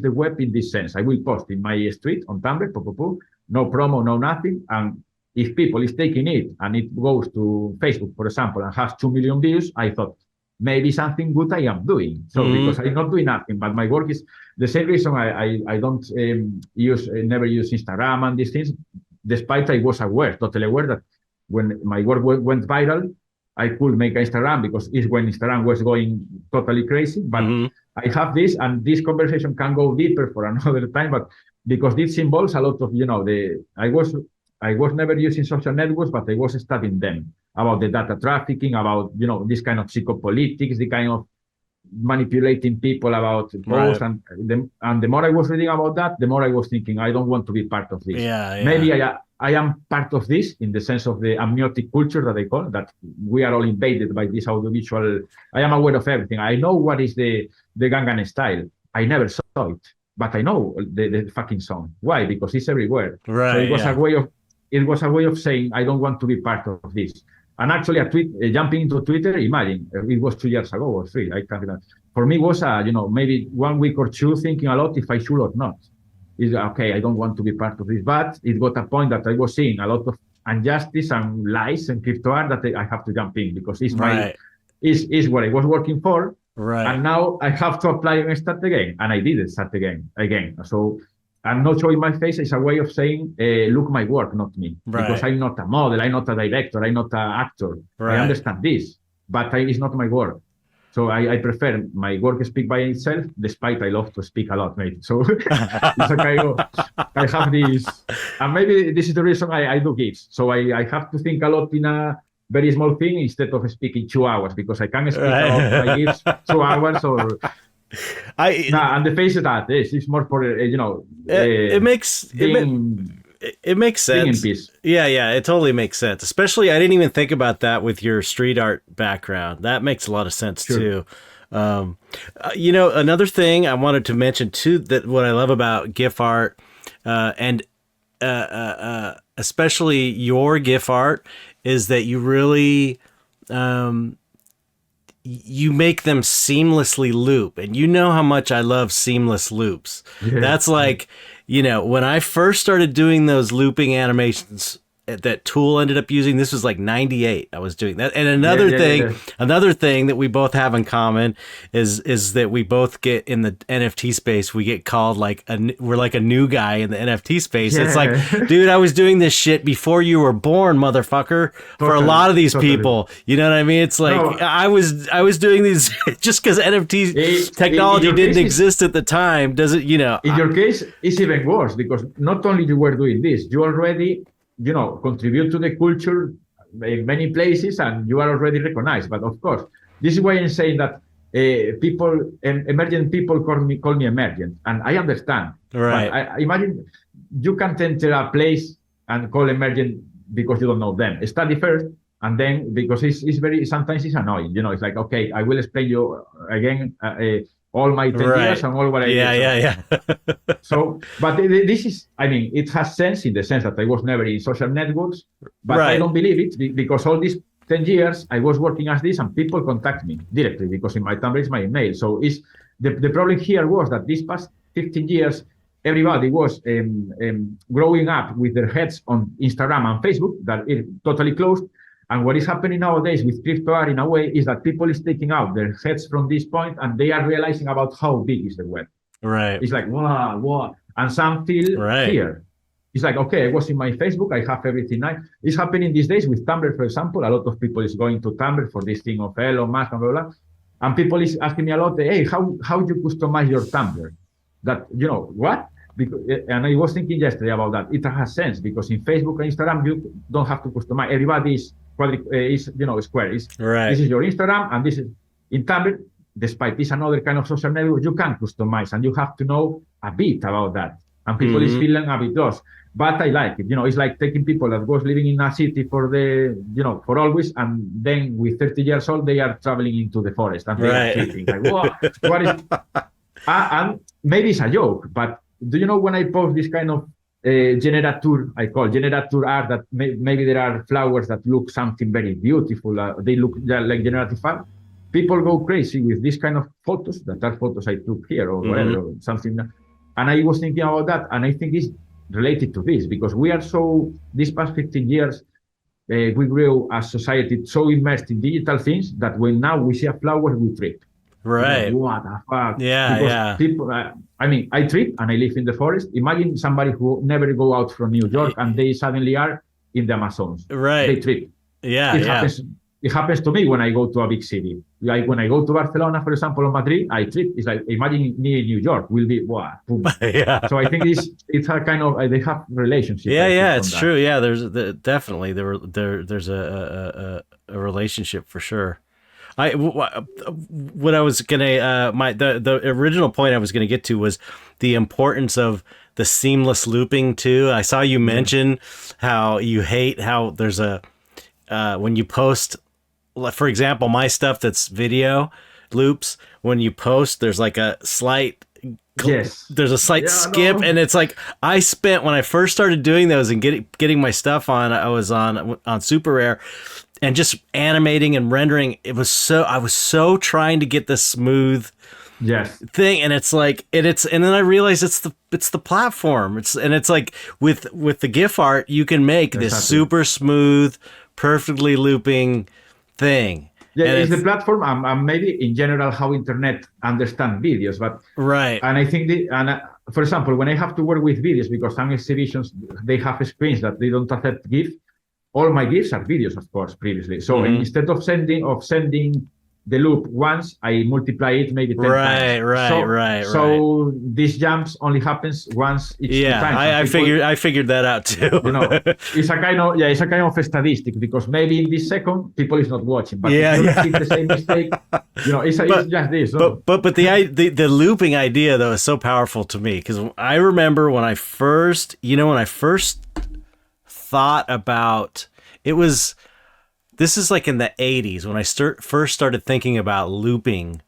the web in this sense. I will post in my street on Tumblr, no promo, no nothing. And if people is taking it and it goes to Facebook, for example, and has 2 million views, I thought, maybe something good I am doing. So because I'm not doing nothing, but my work is the same reason I don't never use Instagram and these things, despite I was totally aware that when my work went viral, I could make Instagram because it's when Instagram was going totally crazy. But I have this, and this conversation can go deeper for another time, but because this involves a lot of, I was never using social networks, but I was studying them about the data trafficking, about, this kind of psychopolitics, the kind of manipulating people about posts. Right. And the more I was reading about that, the more I was thinking, I don't want to be part of this. Yeah. Maybe I am part of this in the sense of the amniotic culture that they call, that we are all invaded by this audiovisual. I am aware of everything. I know what is the Gangnam Style. I never saw it, but I know the fucking song. Why? Because it's everywhere. Right. So it was a way of saying, I don't want to be part of this. And actually, jumping into Twitter, imagine, it was 2 years ago or 3. I can't remember. For me, it was, maybe 1 week or 2 thinking a lot if I should or not. It's okay, I don't want to be part of this. But it got a point that I was seeing a lot of injustice and lies and crypto art that I have to jump in, because it's is what I was working for. Right. And now I have to apply and start again. And I did it, start again. So I'm not showing my face. It's a way of saying, look, my work, not me. Right. Because I'm not a model, I'm not a director, I'm not an actor. Right. I understand this, but it's not my work. So I prefer my work speak by itself, despite I love to speak a lot, mate. So it's a kind of, I have this, and maybe this is the reason I do gigs. So I have to think a lot in a very small thing instead of speaking 2 hours, because I can speak about my gigs 2 hours or... and the face of that is more for it makes sense. In peace. Yeah, it totally makes sense. Especially, I didn't even think about that with your street art background. That makes a lot of sense too. Another thing I wanted to mention too, that what I love about GIF art, and especially your GIF art, is that you really you make them seamlessly loop, and you know how much I love seamless loops. Yeah. That's like, when I first started doing those looping animations that Tool ended up using, this was like 98. I was doing that. And another thing that we both have in common is that we both get in the NFT space. We get called we're like a new guy in the NFT space. Yeah. It's like, dude, I was doing this shit before you were born, motherfucker. For a lot of these people, you know what I mean? It's like, I was doing these just because NFT technology didn't exist at the time. Doesn't, In your case, it's even worse, because not only you were doing this, you already contribute to the culture in many places, and you are already recognized. But of course, this is why I'm saying that emergent people call me emergent, and I understand. Right. But I imagine you can't enter a place and call emergent because you don't know them. Study first, and then, because sometimes it's annoying. It's like, okay, I will explain you again all my 10 years and all what I did. Yeah. So, but this is, it has sense in the sense that I was never in social networks, but I don't believe it, because all these 10 years I was working as this, and people contact me directly because in my Tumblr is my email. So the problem here was that these past 15 years, everybody was growing up with their heads on Instagram and Facebook that is totally closed. And what is happening nowadays with crypto art, in a way, is that people is taking out their heads from this point, and they are realizing about how big is the web. Right. It's like, wow. And some feel fear. It's like, okay, I was in my Facebook, I have everything nice. It's happening these days with Tumblr, for example. A lot of people is going to Tumblr for this thing of Elon Musk and blah, blah, blah. And people is asking me a lot, hey, how you customize your Tumblr? That, what? Because, and I was thinking yesterday about that. It has sense because in Facebook and Instagram you don't have to customize. Everybody is square. Right. This is your Instagram, and this is in Tumblr. Despite this another kind of social network, you can customize, and you have to know a bit about that. And people is feeling a bit lost. But I like it. It's like taking people that was living in a city for always, and then with 30 years old, they are traveling into the forest and they are tripping. Like, what is? And maybe it's a joke, but do you know when I post this kind of generator, I call generator art, that maybe there are flowers that look something very beautiful. They look like generative art. People go crazy with this kind of photos that are photos I took here or whatever, or something. And I was thinking about that, and I think it's related to this because we are these past 15 years, we grew as society so immersed in digital things that when now we see a flower, we trip. Right. What the fuck? Yeah, because people, I trip and I live in the forest. Imagine somebody who never go out from New York and they suddenly are in the Amazons. Right. They trip. Yeah, It happens to me when I go to a big city. Like when I go to Barcelona, for example, or Madrid, I trip. It's like, imagine me in New York will be, wow, boom. Yeah. So I think it's a kind of, they have relationship. Yeah, it's true. Yeah, there's definitely, there's a relationship for sure. What I was gonna the original point I was gonna get to was the importance of the seamless looping too. I saw you mention how you hate how there's when you post, for example, my stuff that's video loops. When you post, there's like a slight there's a slight skip, and it's like I spent when I first started doing those and getting my stuff on. I was on Super Rare. And just animating and rendering, I was so trying to get this smooth thing, and it's like and then I realized it's the platform. It's like with the GIF art, you can make this super smooth, perfectly looping thing. Yeah, it's the platform, and maybe in general how internet understand videos, but right. And I think for example, when I have to work with videos, because some exhibitions they have screens that they don't accept GIF. All my GIFs are videos, of course, previously. So instead of sending the loop once, I multiply it maybe 10 times. Right. So these jumps only happens once each time. I figured that out too. It's a kind of a statistic because maybe in this second people is not watching, but if you repeat the same mistake, it's just this. But the looping idea though is so powerful to me because I remember when I first thought about this is like in the 80s when I first started thinking about looping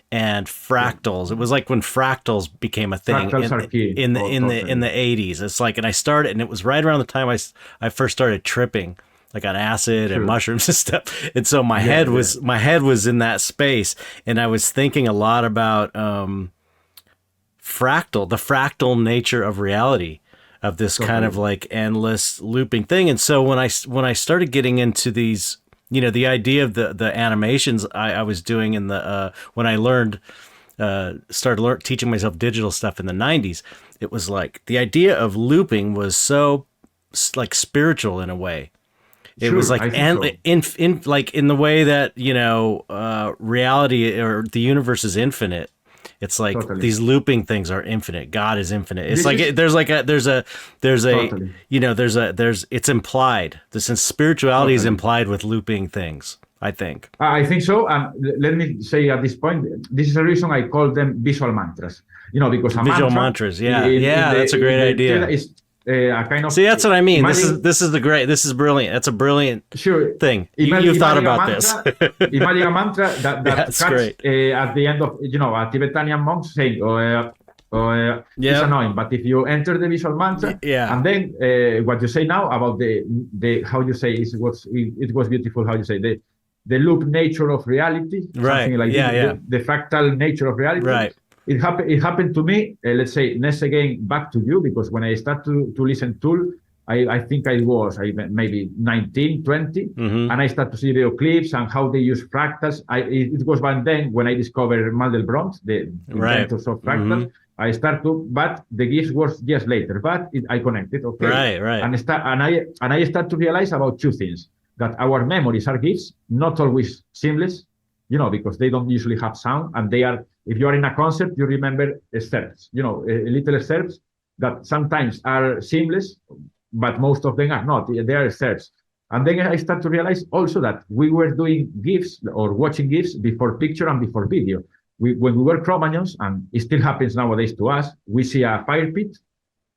and fractals. It was like when fractals became a thing in the 80s. It's like, and I started, and it was right around the time I first started tripping like on acid and mushrooms and stuff. And so my head was in that space, and I was thinking a lot about the fractal nature of reality. Of this kind of like endless looping thing. And so when I started getting into these, the idea of the animations I was doing in the when I started teaching myself digital stuff in the 90s, it was like the idea of looping was so like spiritual in a way. It was like in the way that reality or the universe is infinite. It's like these looping things are infinite. God is infinite. It's it's implied. Since spirituality is implied with looping things, I think. I think so. And let me say at this point, this is the reason I call them visual mantras. Because visual mantras. Yeah, that's a great idea. A kind of that's what I mean. This is brilliant. That's a brilliant thing. You've thought about this. Imagine a mantra that cuts at the end of a Tibetan monk saying, it's annoying. But if you enter the visual mantra, and then what you say now about the how you say it was beautiful. How you say the loop nature of reality, something like the fractal nature of reality. Right. It happened to me, let's say, next again, back to you, because when I start to listen to, I think I was maybe 19, 20, and I start to see video clips and how they use fractals. It was back then when I discovered Mandelbrot, the inventors of fractals. I start to, but the GIFs was years later, but I connected, okay. Right. And I start to realize about two things, that our memories are GIFs, not always seamless, because they don't usually have sound, and they are, if you are in a concert, you remember excerpts, little excerpts, that sometimes are seamless, but most of them are not. They are searched. And then I start to realize also that we were doing GIFs or watching GIFs before picture and before video. When we were Cro-Magnons, and it still happens nowadays to us, we see a fire pit,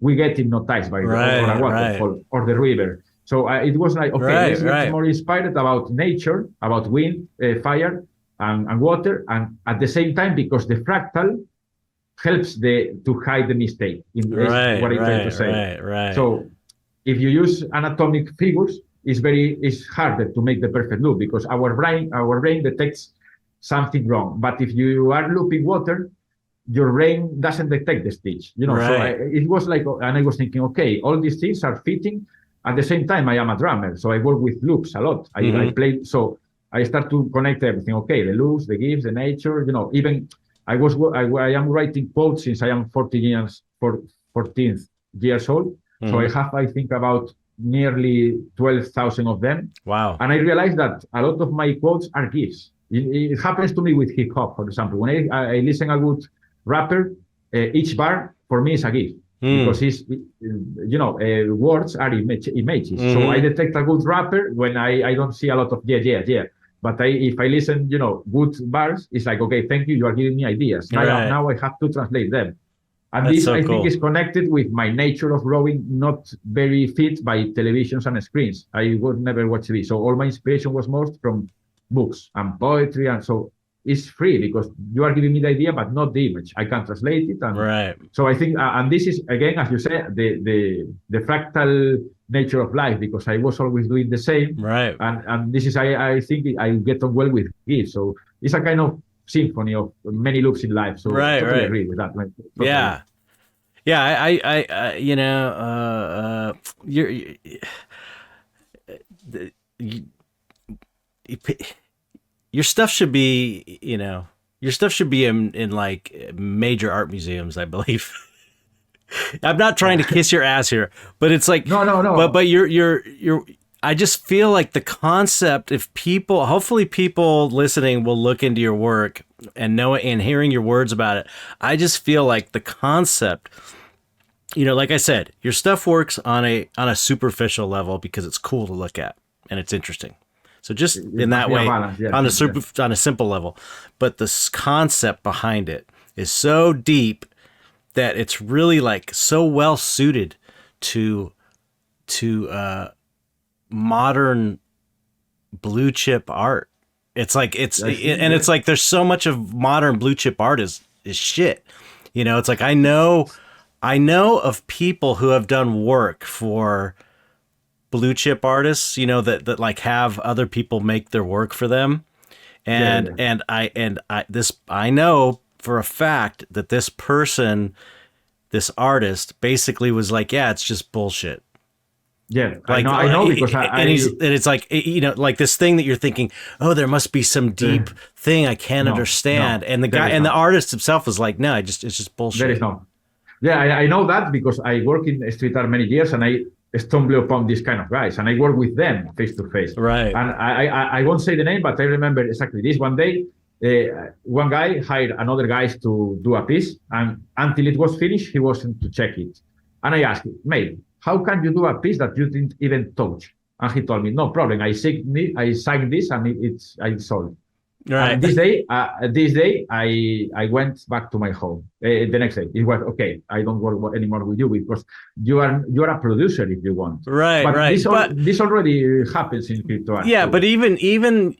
we get hypnotized by or a waterfall or the river. So it was like, okay, let's get more inspired about nature, about wind, fire, and water, and at the same time, because the fractal helps to hide the mistake. What I'm trying to say. So if you use anatomic figures, it's harder to make the perfect loop because our brain detects something wrong. But if you are looping water, your brain doesn't detect the stitch. So it was like, and I was thinking, okay, all these things are fitting. At the same time, I am a drummer, so I work with loops a lot. I play, so I start to connect everything. Okay, the loops, the GIFs, the nature. Even I am writing quotes since I am 14 years old. So I have, I think, about nearly 12,000 of them. Wow. And I realized that a lot of my quotes are GIFs. It happens to me with hip hop, for example. When I listen a good rapper, each bar for me is a GIF because words are images. So I detect a good rapper when I don't see a lot of yeah. But if I listen, good bars, it's like, okay, thank you. You are giving me ideas. Now I have to translate them. And That's this, so I cool. think, is connected with my nature of drawing, not very fit by televisions and screens. I would never watch TV. So all my inspiration was most from books and poetry. And so it's free because you are giving me the idea, but not the image. I can translate it. And so I think, and this is, again, as you said, the fractal nature of life, because I was always doing the same. Right. And this is, I think I get on well with GIF. So it's a kind of symphony of many loops in life. So I totally agree with that. Totally. Yeah. I your stuff should be, your stuff should be in like major art museums, I believe. I'm not trying to kiss your ass here, but it's like, no. But you're I just feel like the concept, if people, hopefully people listening will look into your work and know it and hearing your words about it. I just feel like the concept, like I said, your stuff works on a superficial level because it's cool to look at and it's interesting. So just in that way, on a simple level, but this concept behind it is so deep that it's really like so well suited to modern blue chip art. It's like it's like there's so much of modern blue chip art is shit. It's like I know of people who have done work for blue chip artists, that like have other people make their work for them. And I know for a fact that this artist basically was like, yeah, it's just bullshit. Yeah, like, I know because it's like, like this thing that you're thinking, oh, there must be some deep thing I can't understand. And the guy and the artist himself was like, no, it's just bullshit. There is no. Yeah, I know that because I work in street art many years and I stumble upon these kind of guys and I work with them face to face. Right. And I won't say the name, but I remember exactly this. One day, one guy hired another guy to do a piece, and until it was finished, he wasn't to check it. And I asked him, mate, how can you do a piece that you didn't even touch? And he told me, no problem. I signed this and I sold. Right. And this day, I went back to my home. The next day, it was okay. I don't work anymore with you because you are a producer if you want. Right, but this already happens in crypto art. Yeah, but even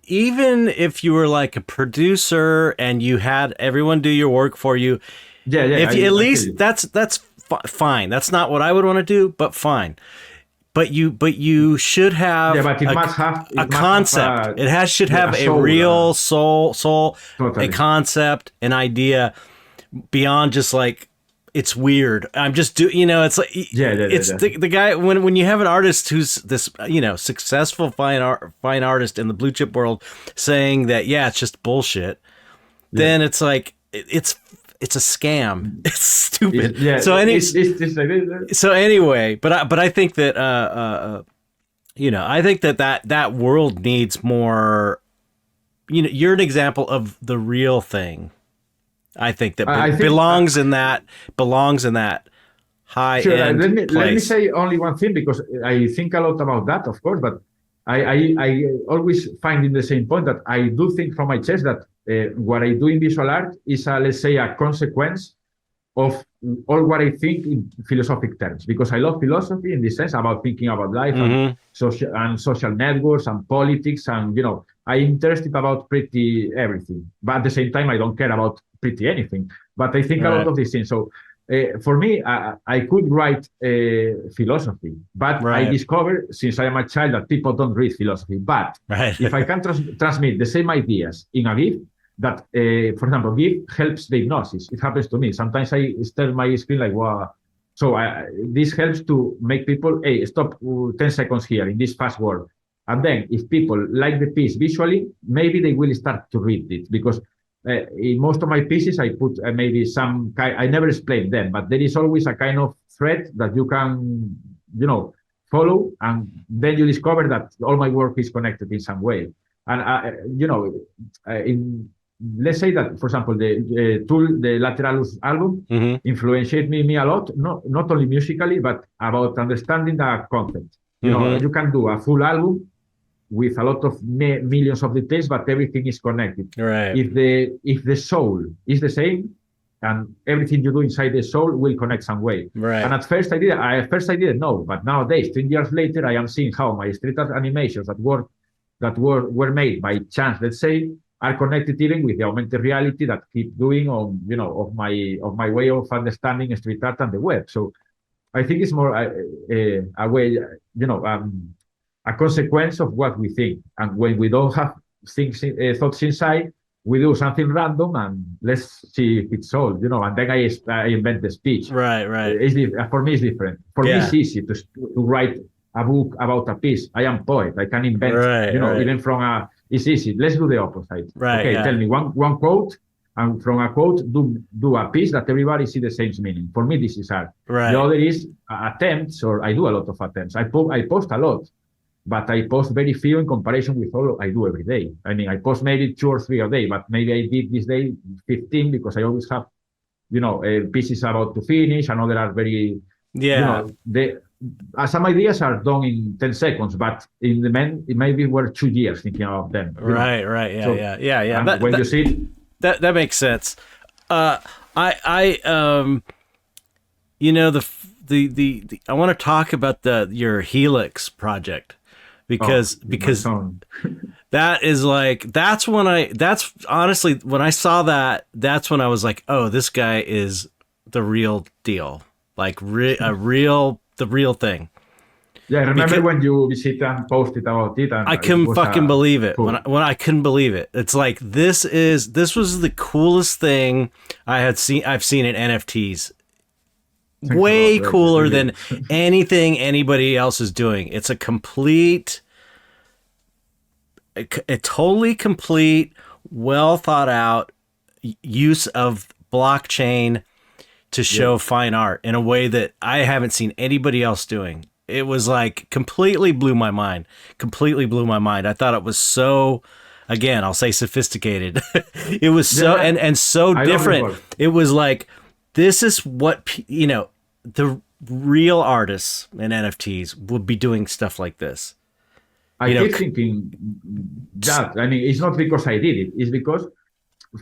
if you were like a producer and you had everyone do your work for you, that's fine. That's not what I would want to do, but fine. But you should have a concept. It should have a real soul, totally. A concept, an idea beyond just like it's weird. I'm just it's like the guy when you have an artist who's this successful fine artist in the blue chip world saying that it's just bullshit, then it's like it's a scam. It's stupid. So anyway, but I think that I think that world needs more. You're an example of the real thing. I think that belongs in that high-end let me place. say only one thing, because I think a lot about that, of course, but I always find in the same point that I do think from my chest that what I do in visual art is, let's say, a consequence of all what I think in philosophic terms, because I love philosophy in the sense about thinking about life and social networks and politics, and I'm interested about pretty everything, but at the same time I don't care about pretty anything. But I think a lot of these things. So for me, I could write philosophy, but I discovered since I am a child that people don't read philosophy. But if I can transmit the same ideas in a GIF, that, for example, GIF helps the hypnosis. It happens to me. Sometimes I stare my screen like, wow. So this helps to make people, hey, stop 10 seconds here in this fast world. And then if people like the piece visually, maybe they will start to read it, because in most of my pieces, I put maybe some kind, I never explain them, but there is always a kind of thread that you can, follow. And then you discover that all my work is connected in some way. And, let's say that, for example, the Lateralus album influenced me a lot, not only musically, but about understanding the concept. You can do a full album with a lot of millions of details, but everything is connected. Right. If the soul is the same, and everything you do inside the soul will connect some way. Right. And at first I didn't know, but nowadays, 10 years later, I am seeing how my street art animations that were made by chance, let's say, are connected even with the augmented reality that keep doing on, of my way of understanding street art and the web. So I think it's more a way, a consequence of what we think. And when we don't have thoughts inside, we do something random and let's see if it's all, and then I invent the speech. Right. For me, it's different. For me, it's easy to write a book about a piece. I am poet. I can invent, even from it's easy. Let's do the opposite. Right. Okay, tell me one quote, and from a quote, do a piece that everybody see the same meaning. For me, this is art. Right. The other is attempts, or I do a lot of attempts. I post a lot, but I post very few in comparison with all I do every day. I mean, I post maybe 2 or 3 a day, but maybe I did this day 15 because I always have, pieces about to finish, and other are very, some ideas are done in 10 seconds, but in the end, it maybe were 2 years thinking about them. Right. Yeah. When you see it, that makes sense. I want to talk about your Helix project because that is like, that's honestly, when I saw that, that's when I was like, oh, this guy is the real deal, like the real thing. Yeah, I remember when you visited and posted about it, and I couldn't fucking believe it. Cool. When I couldn't believe it. It's like this was the coolest thing I've seen in NFTs. Way cooler than anything anybody else is doing. It's a totally complete, well thought out use of blockchain to show fine art in a way that I haven't seen anybody else doing. It was like completely blew my mind. I thought it was so, again, I'll say sophisticated. It was so, and so different. It was like, this is what, the real artists in NFTs would be doing stuff like this. I keep thinking that, I mean, it's not because I did it. It's because,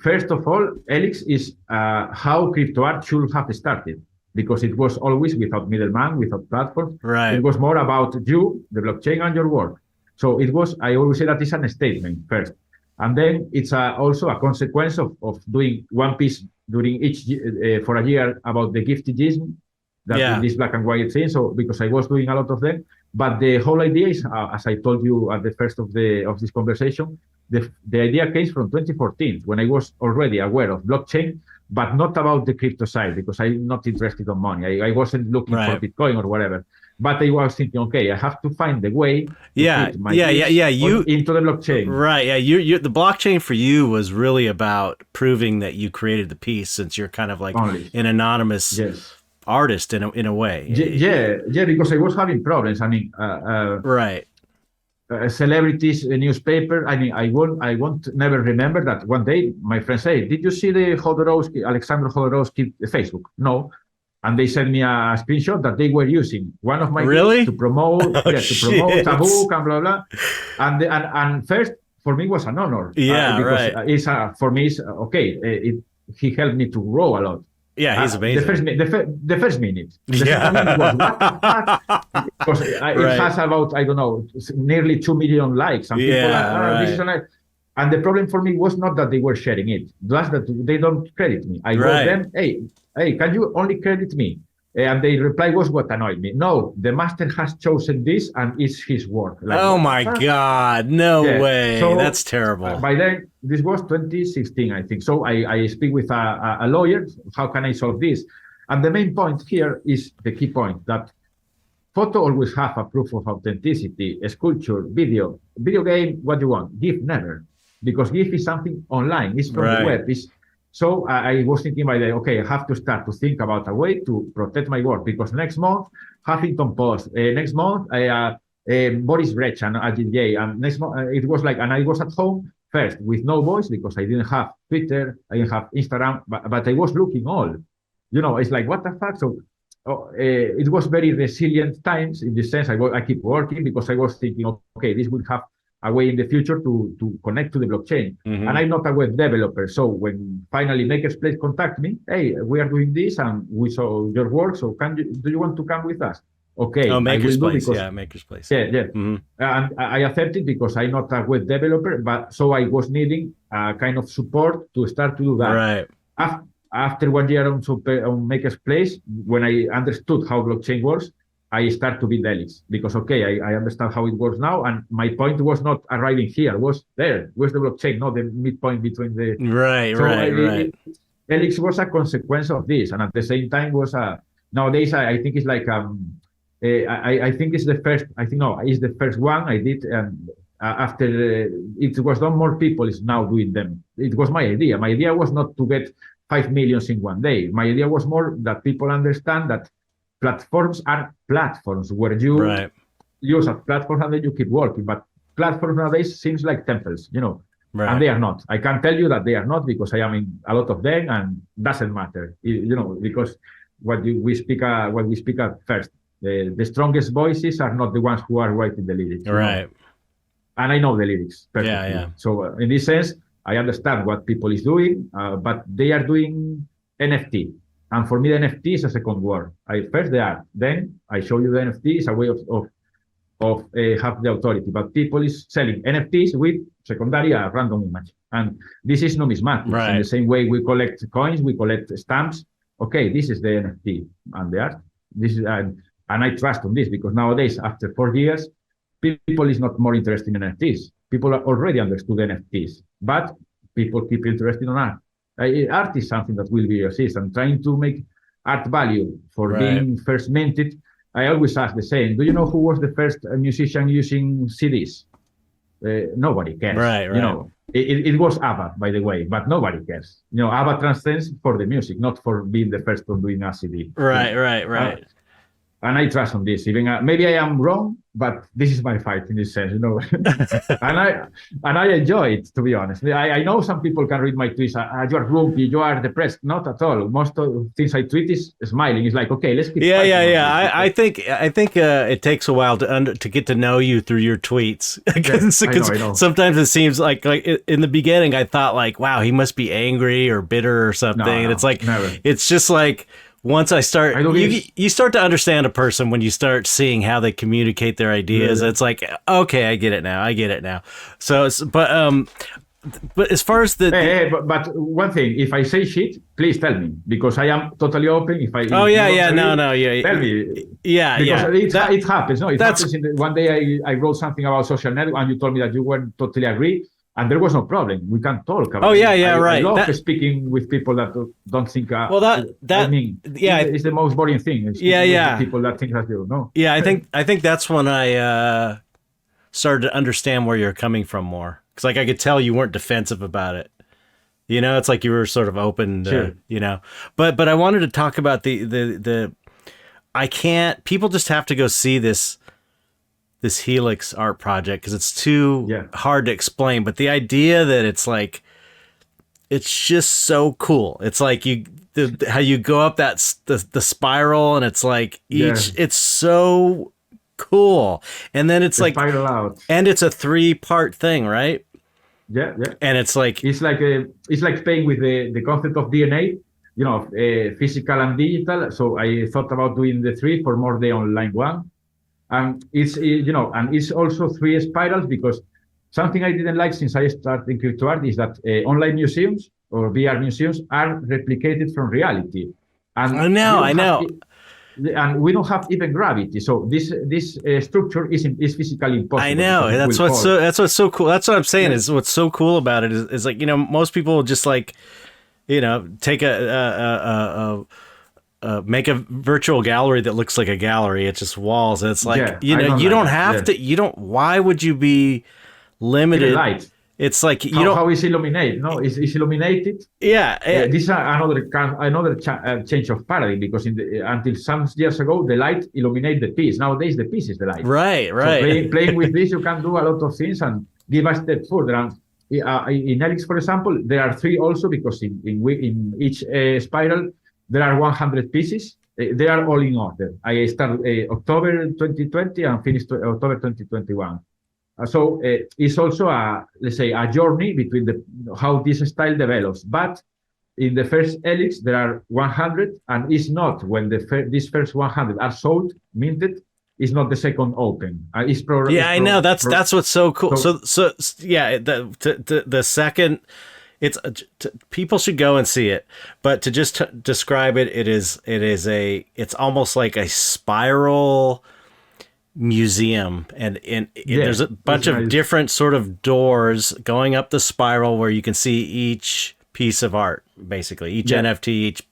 first of all, Helix is how crypto art should have started, because it was always without middleman, without platform. Right. It was more about you, the blockchain, and your work. So it was, I always say that it's a statement first. And then it's also a consequence of doing one piece during each for a year about the giftigism, this black and white thing. So because I was doing a lot of them, but the whole idea is, as I told you at the first of this conversation, the idea came from 2014 when I was already aware of blockchain, but not about the crypto side, because I'm not interested on money. I wasn't looking for Bitcoin or whatever. But I was thinking, okay, I have to find the way to put my into the blockchain. Right, yeah. You the blockchain for you was really about proving that you created the piece, since you're kind of like an anonymous artist in a way. Yeah, because I was having problems. I mean, celebrities, a newspaper. I mean, I won't never remember that one day my friend said, "Did you see the Alexander Jodorowsky Facebook?" No. and they sent me a screenshot that they were using one of my Really? GIFs to promote, Oh, to promote a shit. book and blah blah. And first, for me, it was an honor Yeah, because right. it's for me, it's okay. He helped me to grow a lot. Yeah, he's The first, amazing. the first minute, the second minute was what the Yeah. fuck? Because it Right. has about, I don't know, nearly 2 million likes, and people Yeah, are, this is right. an. And the problem for me was not that they were sharing it, just that they don't credit me. I wrote Right. them, hey, can you only credit me? And the reply was what annoyed me. No, the master has chosen this, and it's his work. Like, Oh what the my fuck? God. No Yeah. way. So That's terrible. by then, this was 2016, I think. So I speak with a lawyer. How can I solve this? And the main point here is the key point that photo always have a proof of authenticity, a sculpture, video game, what you want. GIF never, because GIF is something online. It's from the Right. web. So I was thinking by the okay, I have to start to think about a way to protect my work because next month Huffington Post, next month Boris Brejcha and AGJ, and next month it was like, and I was at home first with no voice because I didn't have Twitter, I didn't have Instagram, but I was looking all. It's like what the fuck. So it was very resilient times in the sense I keep working because I was thinking, okay, this will have a way in the future to connect to the blockchain. Mhm. And I'm not a web developer. So when finally Makerspace contact me, hey, we are doing this and we saw your work. So do you want to come with us? Okay, Oh, I Maker's will do Place. because Yeah, Maker's Place. yeah. Hmm. And I accepted because I'm not a web developer, but so I was needing a kind of support to start to do that. Right. After 1 year on Maker's Place, when I understood how blockchain works, I start to build Helix because, okay, I understand how it works now. And my point was not arriving here, was there. Where's the blockchain? Not the midpoint between the. Right, So right. Helix was a consequence of this. And at the same time was nowadays, I think it's like, I think it's the first, I think, no, it's the first one I did. After it was done, more people is now doing them. It was my idea. My idea was not to get 5 million in one day. My idea was more that people understand that platforms are platforms where you Right. use a platform and then you keep working. But platforms nowadays seems like temples, and Right. they are not. I can tell you that they are not because I am in a lot of them and doesn't matter, because what we speak at first. The strongest voices are not the ones who are writing the lyrics. Right. And I know the lyrics perfectly. Yeah. So in this sense, I understand what people is doing, but they are doing NFT. And for me, the NFT is a second word. First the art, then I show you the NFT is a way of have the authority. But people is selling NFTs with secondary a random image, and this is numismatics. Right. In the same way we collect coins, we collect stamps. Okay, this is the NFT and the art. This is and I trust on this because nowadays, after 4 years, people is not more interested in NFTs. People are already understood NFTs, but people keep interested in art. Art is something that will be exist, and trying to make art value for Right. being first minted. I always ask the same. Do you know who was the first musician using CDs? Nobody cares. Right. It was ABBA, by the way, but nobody cares. ABBA transcends for the music, not for being the first on doing a CD. Right. And I trust on this. Even maybe I am wrong, but this is my fight in this sense, and I enjoy it, to be honest. I know some people can read my tweets. You are grumpy, you are depressed. Not at all. Most of the things I tweet is smiling. It's like, okay, let's keep. Yeah. I think it takes a while to get to know you through your tweets because I know. sometimes it seems like in the beginning I thought like, wow, he must be angry or bitter or something. No, and it's like never. It's just like. Once you start to understand a person when you start seeing how they communicate their ideas. Yeah. It's like, okay, I get it now. So, but as far as but one thing, if I say shit, please tell me because I am totally open. If no, tell me. Yeah, because it happens. No, it happens. One day I wrote something about social network, and you told me that you weren't totally agree. And there was no problem. We can talk about it. Right. I love speaking with people that don't think. It's the most boring thing. With people that think as you know. Yeah, I think that's when I started to understand where you're coming from more. Because like I could tell you weren't defensive about it. It's like you were sort of open. Sure. But I wanted to talk about the. I can't. People just have to go see this Helix art project because it's too hard to explain. But the idea that it's just so cool. It's like how you go up the spiral, and it's like it's so cool. And then it's like spiral out, and it's a 3-part thing, right? Yeah. And it's like playing with the concept of DNA, physical and digital. So I thought about doing the 3 for more the online one, and it's also 3 spirals, because something I didn't like since I started in crypto art is that online museums or VR museums are replicated from reality, and I know. And we don't have even gravity, so this structure is physically impossible. I know. That's what's so cool. That's what I'm saying. Is what's so cool about it is like, most people just like, take make a virtual gallery that looks like a gallery. It's just walls. And it's like, you don't have to. Why would you be limited? Light. It's like how is illuminated? No, it's illuminated. Yeah, this is another change of paradigm, because until some years ago the light illuminated the piece. Nowadays the piece is the light. Right. So playing with this, you can do a lot of things and give a step further. And in Helix, for example, there are 3 also, because in each spiral there are 100 pieces. They are all in order. I started October 2020 and finished October 2021. So it's also let's say a journey between how this style develops. But in the first Helix there are 100, and it's not when these first 100 are sold, minted, it's not the second open. It's I know that's what's so cool. So yeah, the second. People should go and see it, but to just describe it, it's almost like a spiral museum, and there's a bunch of different sort of doors going up the spiral where you can see each piece of art, basically each NFT, each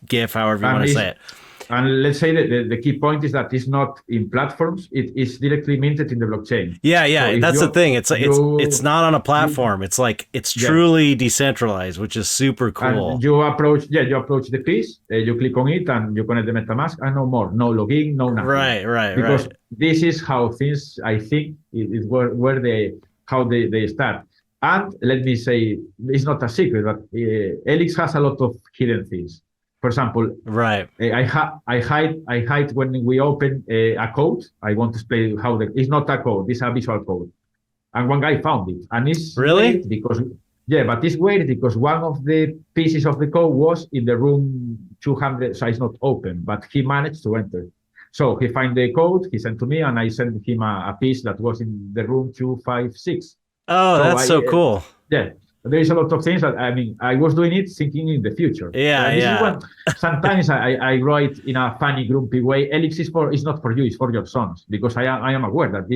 GIF, however you want to say it. And let's say that the key point is that it's not in platforms; it is directly minted in the blockchain. Yeah, so that's the thing. It's not on a platform. It's like it's truly decentralized, which is super cool. And you approach the piece, you click on it, and you connect the MetaMask, and no more, no login, no nothing. Right. Because this is how things, I think, is where they start. And let me say, it's not a secret, but Helix has a lot of hidden things. For example, I hide when we open a code. I want to explain how it's not a code; it's a visual code. And one guy found it, and it's really but it's weird because one of the pieces of the code was in the room 200, so it's not open, but he managed to enter. So he found the code, he sent to me, and I sent him a piece that was in the room 256. Oh, so that's so cool. There is a lot of things that, I was doing it thinking in the future. This is when sometimes I write in a funny, grumpy way. Helix is not for you, it's for your sons, because I am aware that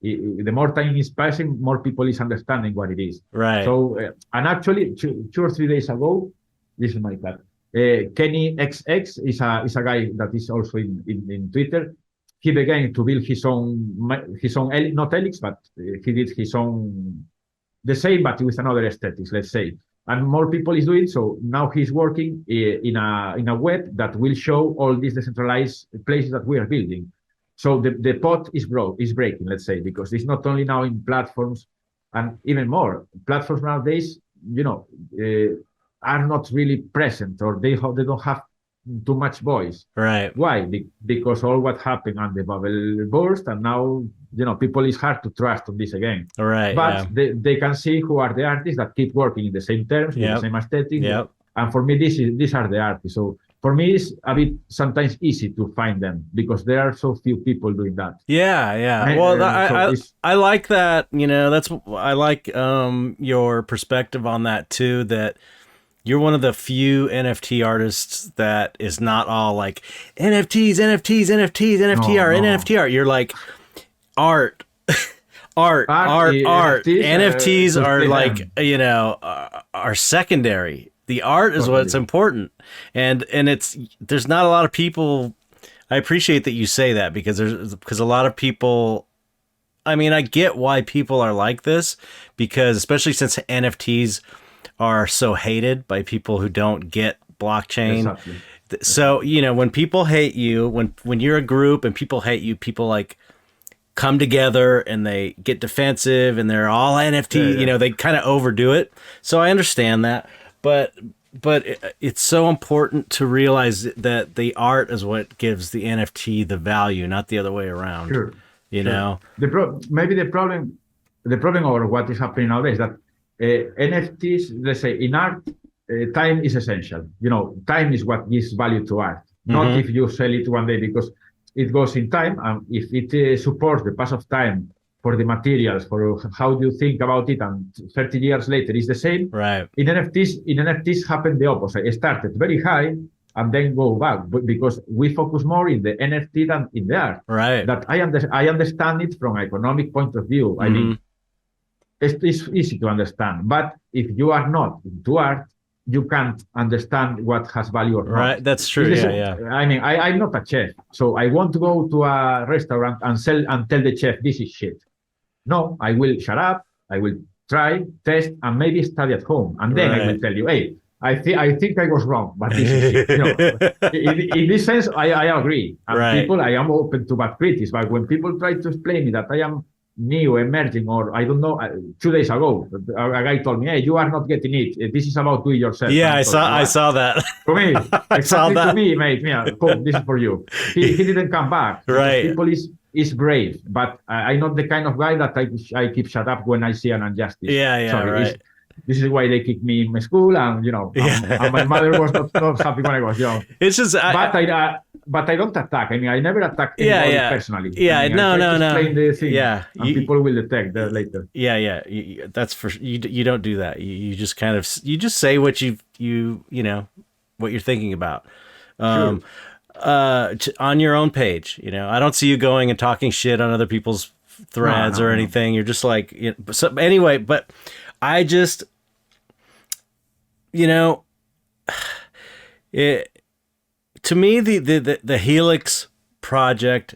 the more time is passing, more people is understanding what it is. Right. So, and actually, 2 or 3 days ago, this is my cat. Kenny XX is a guy that is also in Twitter. He began to build his own not Helix, but he did his own. The same, but with another aesthetics, let's say. And more people is doing so. Now he's working in a web that will show all these decentralized places that we are building. So the pot is breaking, let's say, because it's not only now in platforms, and even more platforms nowadays, are not really present, or they don't have too much voice. Right. Why? Because all what happened and the bubble burst, and now people is hard to trust on this again. Right. But they can see who are the artists that keep working in the same terms, with the same aesthetic. Yep. And for me, these are the artists. So for me, it's a bit sometimes easy to find them because there are so few people doing that. Yeah. Well, I like that. I like your perspective on that too. That you're one of the few NFT artists that is not all like NFTs, NFT art. You're like art. NFTs are like, are secondary. The art is what's important. And there's not a lot of people. I appreciate that you say that because a lot of people, I get why people are like this, because especially since NFTs are so hated by people who don't get blockchain. Exactly. So, when people hate you, when you're a group and people hate you, people like come together and they get defensive and they're all NFT, they kind of overdo it. So I understand that. But it's so important to realize that the art is what gives the NFT the value, not the other way around. Sure. You know, maybe the problem or what is happening nowadays is that NFTs, let's say in art, time is essential. You know, time is what gives value to art, not if you sell it one day, because it goes in time. And if it supports the pass of time for the materials, for how you think about it, and 30 years later is the same. Right. In NFTs happen the opposite. It started very high and then go back, but because we focus more in the NFT than in the art. Right. That I understand it from an economic point of view. I mean, it's easy to understand, but if you are not into art, you can't understand what has value or not. Right, that's true. Yeah. I mean, I'm not a chef, so I want to go to a restaurant and tell the chef this is shit. No, I will shut up. I will try, test, and maybe study at home, and then I will tell you, hey, I think I was wrong, but this is shit. You know, in this sense, I agree. And people, I am open to bad critics, but when people try to explain me that I am new, emerging, or I don't know, 2 days ago, a guy told me, hey, you are not getting it. This is about do it yourself. Yeah, I saw that. For me, exactly to me, mate, yeah, cool, this is for you. He didn't come back. Right. People is brave, but I'm not the kind of guy that I keep shut up when I see an injustice. Yeah, sorry, right. This is why they kicked me in my school, and you know, and my mother was not happy when I was young. It's just, but I don't attack. I mean, I never attack anybody personally. Yeah, I mean, no. Explain the thing, yeah, and people will detect that later. Yeah. That's for you. Don't do that. You just kind of just say what you know what you're thinking about. Sure. On your own page, you know, I don't see you going and talking shit on other people's threads or anything. You're just like, you know, so anyway, but I just, you know, to me, the Helix project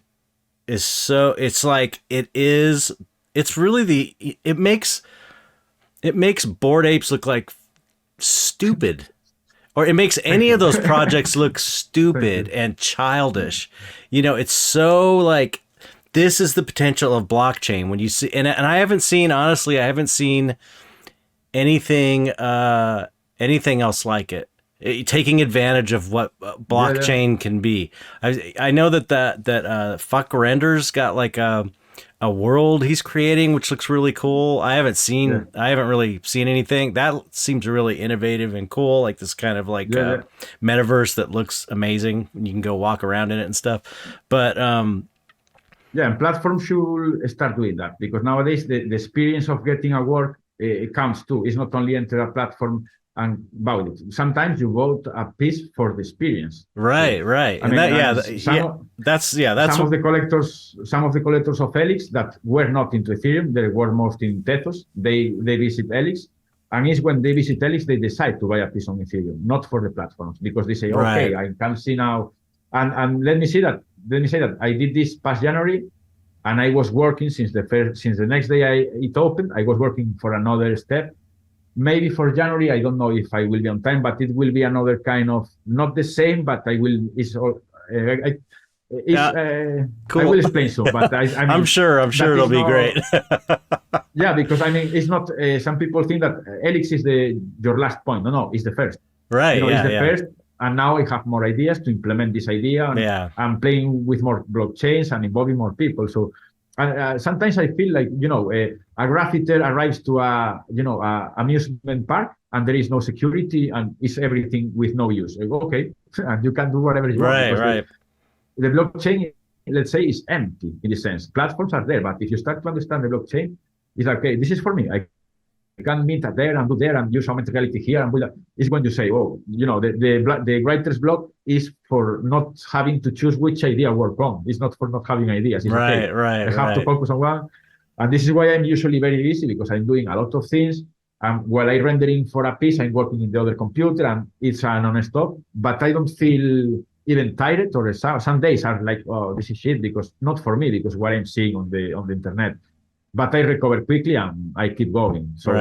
is so, it's like, it's really it makes Bored Apes look like stupid. Or it makes any of those projects look stupid and childish. You know, it's so like, this is the potential of blockchain. When you see, and I haven't seen anything else like it. Taking advantage of what blockchain can be. I know that Fuck Render's got like a world he's creating, which looks really cool. I haven't really seen anything that seems really innovative and cool. Like this kind of like metaverse that looks amazing. You can go walk around in it and stuff. But and platforms should start doing that, because nowadays the experience of getting a work counts too. It's not only enter a platform and bought it. Sometimes you bought a piece for the experience. Right. I mean, some of the collectors of Helix that were not into Ethereum, they were most in Tethos. They visit Helix, and it's when they visit Helix they decide to buy a piece on Ethereum, not for the platforms, because they say, okay, I can see now, and let me say that I did this past January, and I was working since the next day it opened. I was working for another step. Maybe for January, I don't know if I will be on time, but it will be another kind of, not the same, but I will. Cool. I will explain so, but I mean, I'm sure it'll be great. Yeah, because I mean, it's not. Some people think that Helix is your last point. No, it's the first. Right. You know, it's the first, and now I have more ideas to implement this idea. And I'm playing with more blockchains and involving more people. So. Sometimes I feel like, you know, a graffiter arrives to a amusement park and there is no security and it's everything with no use. Like, okay, and you can do whatever you want. Right. The blockchain, let's say, is empty in a sense. Platforms are there, but if you start to understand the blockchain, it's like, okay, this is for me. I can meet there and do there and use augmented reality here and do that. It's when you say, oh, you know, the writer's block is for not having to choose which idea work on. It's not for not having ideas. It's right. I have to focus on one. And this is why I'm usually very busy, because I'm doing a lot of things. And while I'm rendering for a piece, I'm working in the other computer and it's a non-stop. But I don't feel even tired, or some days are like, oh, this is shit, because not for me, because what I'm seeing on the internet. But I recover quickly and I keep going. So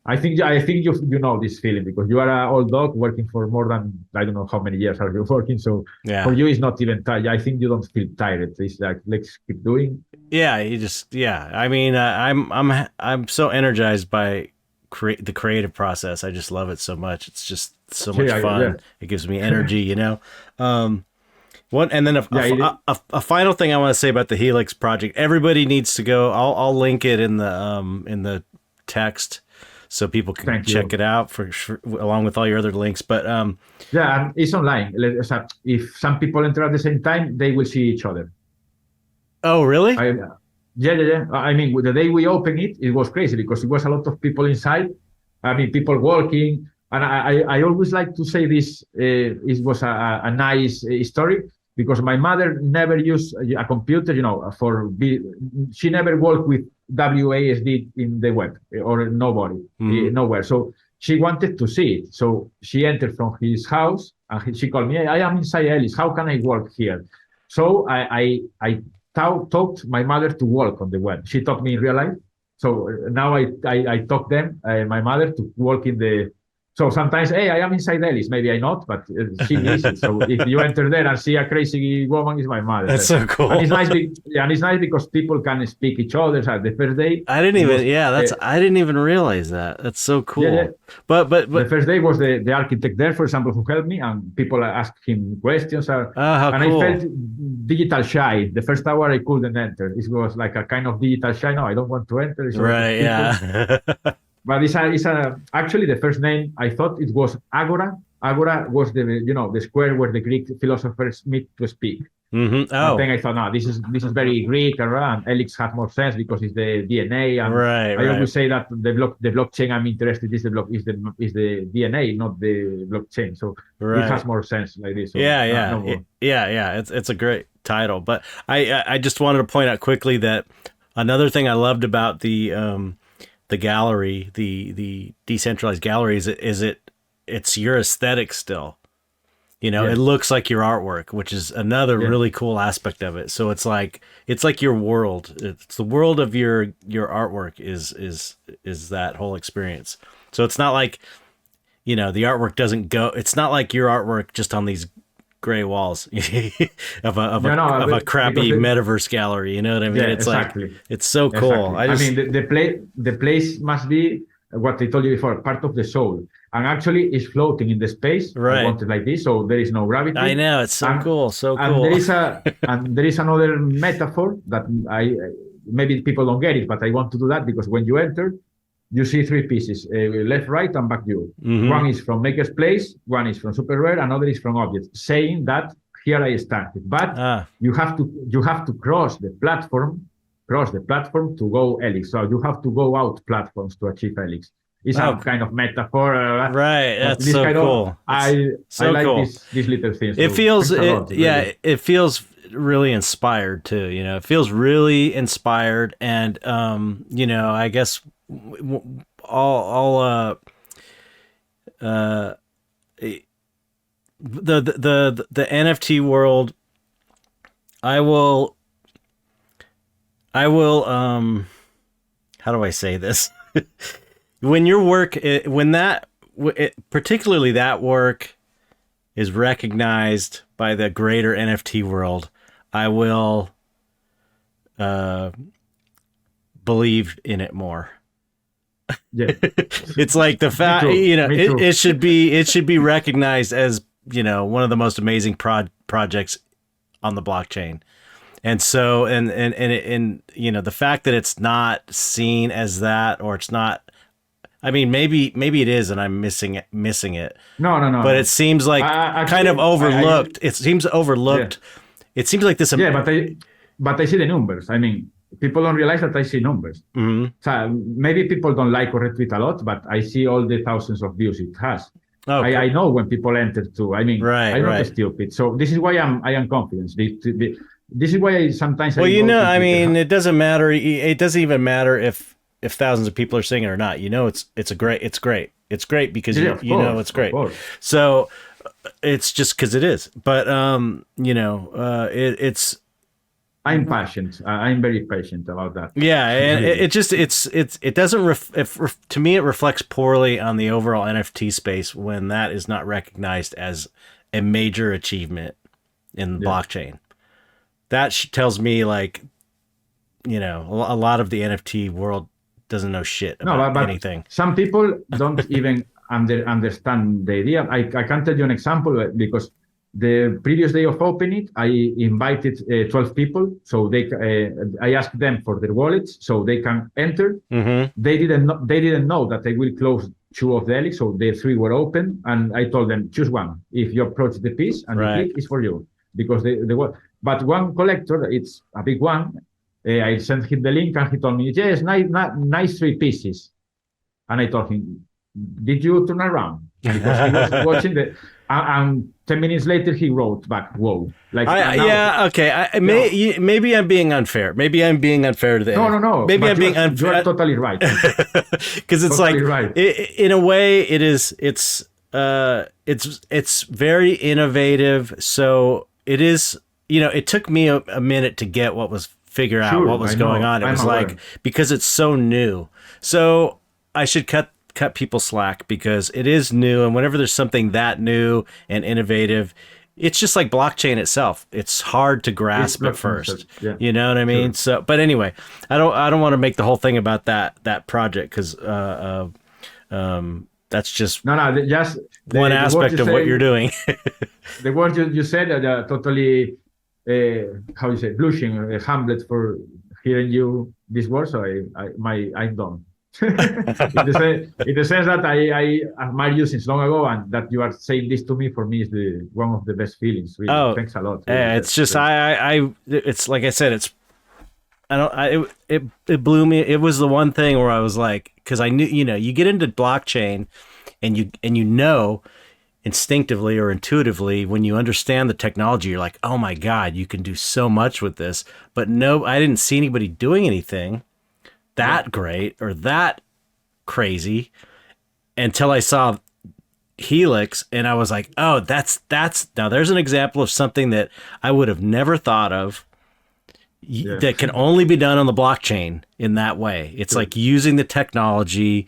I think you know this feeling, because you are an old dog working for more than, I don't know how many years are you working. So for you, it's not even tired. I think you don't feel tired. It's like, let's keep doing. Yeah, I mean, I'm so energized by the creative process. I just love it so much. It's just so Yeah, much fun. yeah. It gives me energy, you know. One and then Yeah, a final thing I want to say about the Helix project. Everybody needs to go. I'll link it in the text so people can thank check you. it out for sure, along with all your other links. But Yeah, and it's online. If some people enter at the same time, they will see each other. oh really? Yeah. I mean, the day we opened it, it was crazy because it was a lot of people inside. I mean, people walking. And I always like to say this, it was a nice story because my mother never used a computer, she never worked with WASD in the web or nowhere. So she wanted to see it. So she entered from his house and she called me, I am inside Ellis. How can I work here? So I taught my mother to work on the web. She taught me in real life. So now I taught them, my mother, to work in the. So sometimes, hey, I am inside Ellis. Maybe I not, but she needs it. So if you enter there and see a crazy woman, it's my mother. That's so cool. And it's nice. And it's nice because people can speak each other. So the first day, I didn't even realize that. That's so cool. Yeah. But the first day was the architect there, for example, who helped me, and people asked him questions. how And cool. I felt digital shy. The first hour I couldn't enter. It was like a kind of digital shy. No, I don't want to enter. Right, yeah. But actually the first name I thought it was Agora. Agora was the square where the Greek philosophers meet to speak. Mm-hmm. And then I thought, no, this is very Greek, and Elix had more sense because it's the DNA. And I always say that the blockchain I'm interested is the DNA, not the blockchain. So it has more sense like this. So Yeah. It's a great title, but I just wanted to point out quickly that another thing I loved about the gallery, the decentralized gallery, is it's your aesthetic still. You know, It looks like your artwork, which is another really cool aspect of it. So it's like your world. It's the world of your artwork is that whole experience. So it's not like, the artwork doesn't go. It's not like your artwork just on these gray walls of a crappy metaverse gallery. You know what I mean? Yeah, It's exactly. like it's so cool. Exactly. The place must be what I told you before, part of the soul. And actually it's floating in the space. Right. I want it like this, so there is no gravity. I know, it's so cool. And there is another metaphor that maybe people don't get it, but I want to do that because when you enter, you see three pieces: left, right, and back view. Mm-hmm. One is from Maker's Place, one is from Super Rare, another is from Objects, saying that here I started. But you have to cross the platform to go Elix. So you have to go out platforms to achieve Elix. It's a kind of metaphor. Right, that's so cool. I like these little things. It feels, it feels really inspired too. It feels really inspired, and I guess all the NFT world. I will. How do I say this? When your work, particularly that work is recognized by the greater NFT world, I will believe in it more. Yeah, it's like the fact, it should be recognized as, one of the most amazing projects on the blockchain. And so, and the fact that it's not seen as that, or it's not, I mean, maybe it is, and I'm missing it. No. But it seems like kind of overlooked. It seems overlooked. Yeah. It seems like this. Yeah, but I see the numbers. I mean, people don't realize that I see numbers. Mm-hmm. So maybe people don't like or retweet a lot, but I see all the thousands of views it has. Oh, I know when people enter too. I mean, I'm not stupid. So this is why I am confident. This is why I sometimes. Well, it doesn't matter. It doesn't even matter if thousands of people are singing or not. It's great. It's great because it's great. So it's just because it is. But it's. I'm patient. I'm very patient about that. Yeah, and it doesn't. To me, it reflects poorly on the overall NFT space when that is not recognized as a major achievement in blockchain. That tells me, like, a lot of the NFT world doesn't know shit No, about but anything. some people don't even understand the idea. I can tell you an example because the previous day of opening, I invited 12 people. So I asked them for their wallets so they can enter. Mm-hmm. They didn't know that I will close 2 of the helix, so the 3 were open, and I told them choose one. If you approach the piece and the click is for you, because but one collector, it's a big one. I sent him the link and he told me, yes, nice 3 pieces. And I told him, did you turn around? Because he was watching and 10 minutes later he wrote back, whoa. Like okay. Maybe I'm being unfair. Maybe I'm being unfair to the No. Maybe I'm being unfair. You're totally right. Because it's totally like, right. In a way, it's very innovative. So it is, it took me a minute to get figure out what was going on. It was like, because it's so new. So I should cut people slack because it is new, and whenever there's something that new and innovative, it's just like blockchain itself. It's hard to grasp at first. Yeah. You know what I mean? Sure. So, but anyway, I don't want to make the whole thing about that project because that's just just one aspect of what you're doing. The words you said are totally how you say, blushing, humbled for hearing you this word. So I'm done. in the sense that I admire you since long ago, and that you are saying this to me, for me, is one of the best feelings. Really. Oh, thanks a lot. Really. It's just it's like I said, it blew me. It was the one thing where I was like, because I knew, you get into blockchain, and you know instinctively or intuitively, when you understand the technology, you're like, oh my God, you can do so much with this. But no, I didn't see anybody doing anything that great or that crazy until I saw Helix, and I was like, oh, that's now there's an example of something that I would have never thought of that can only be done on the blockchain in that way. It's like using the technology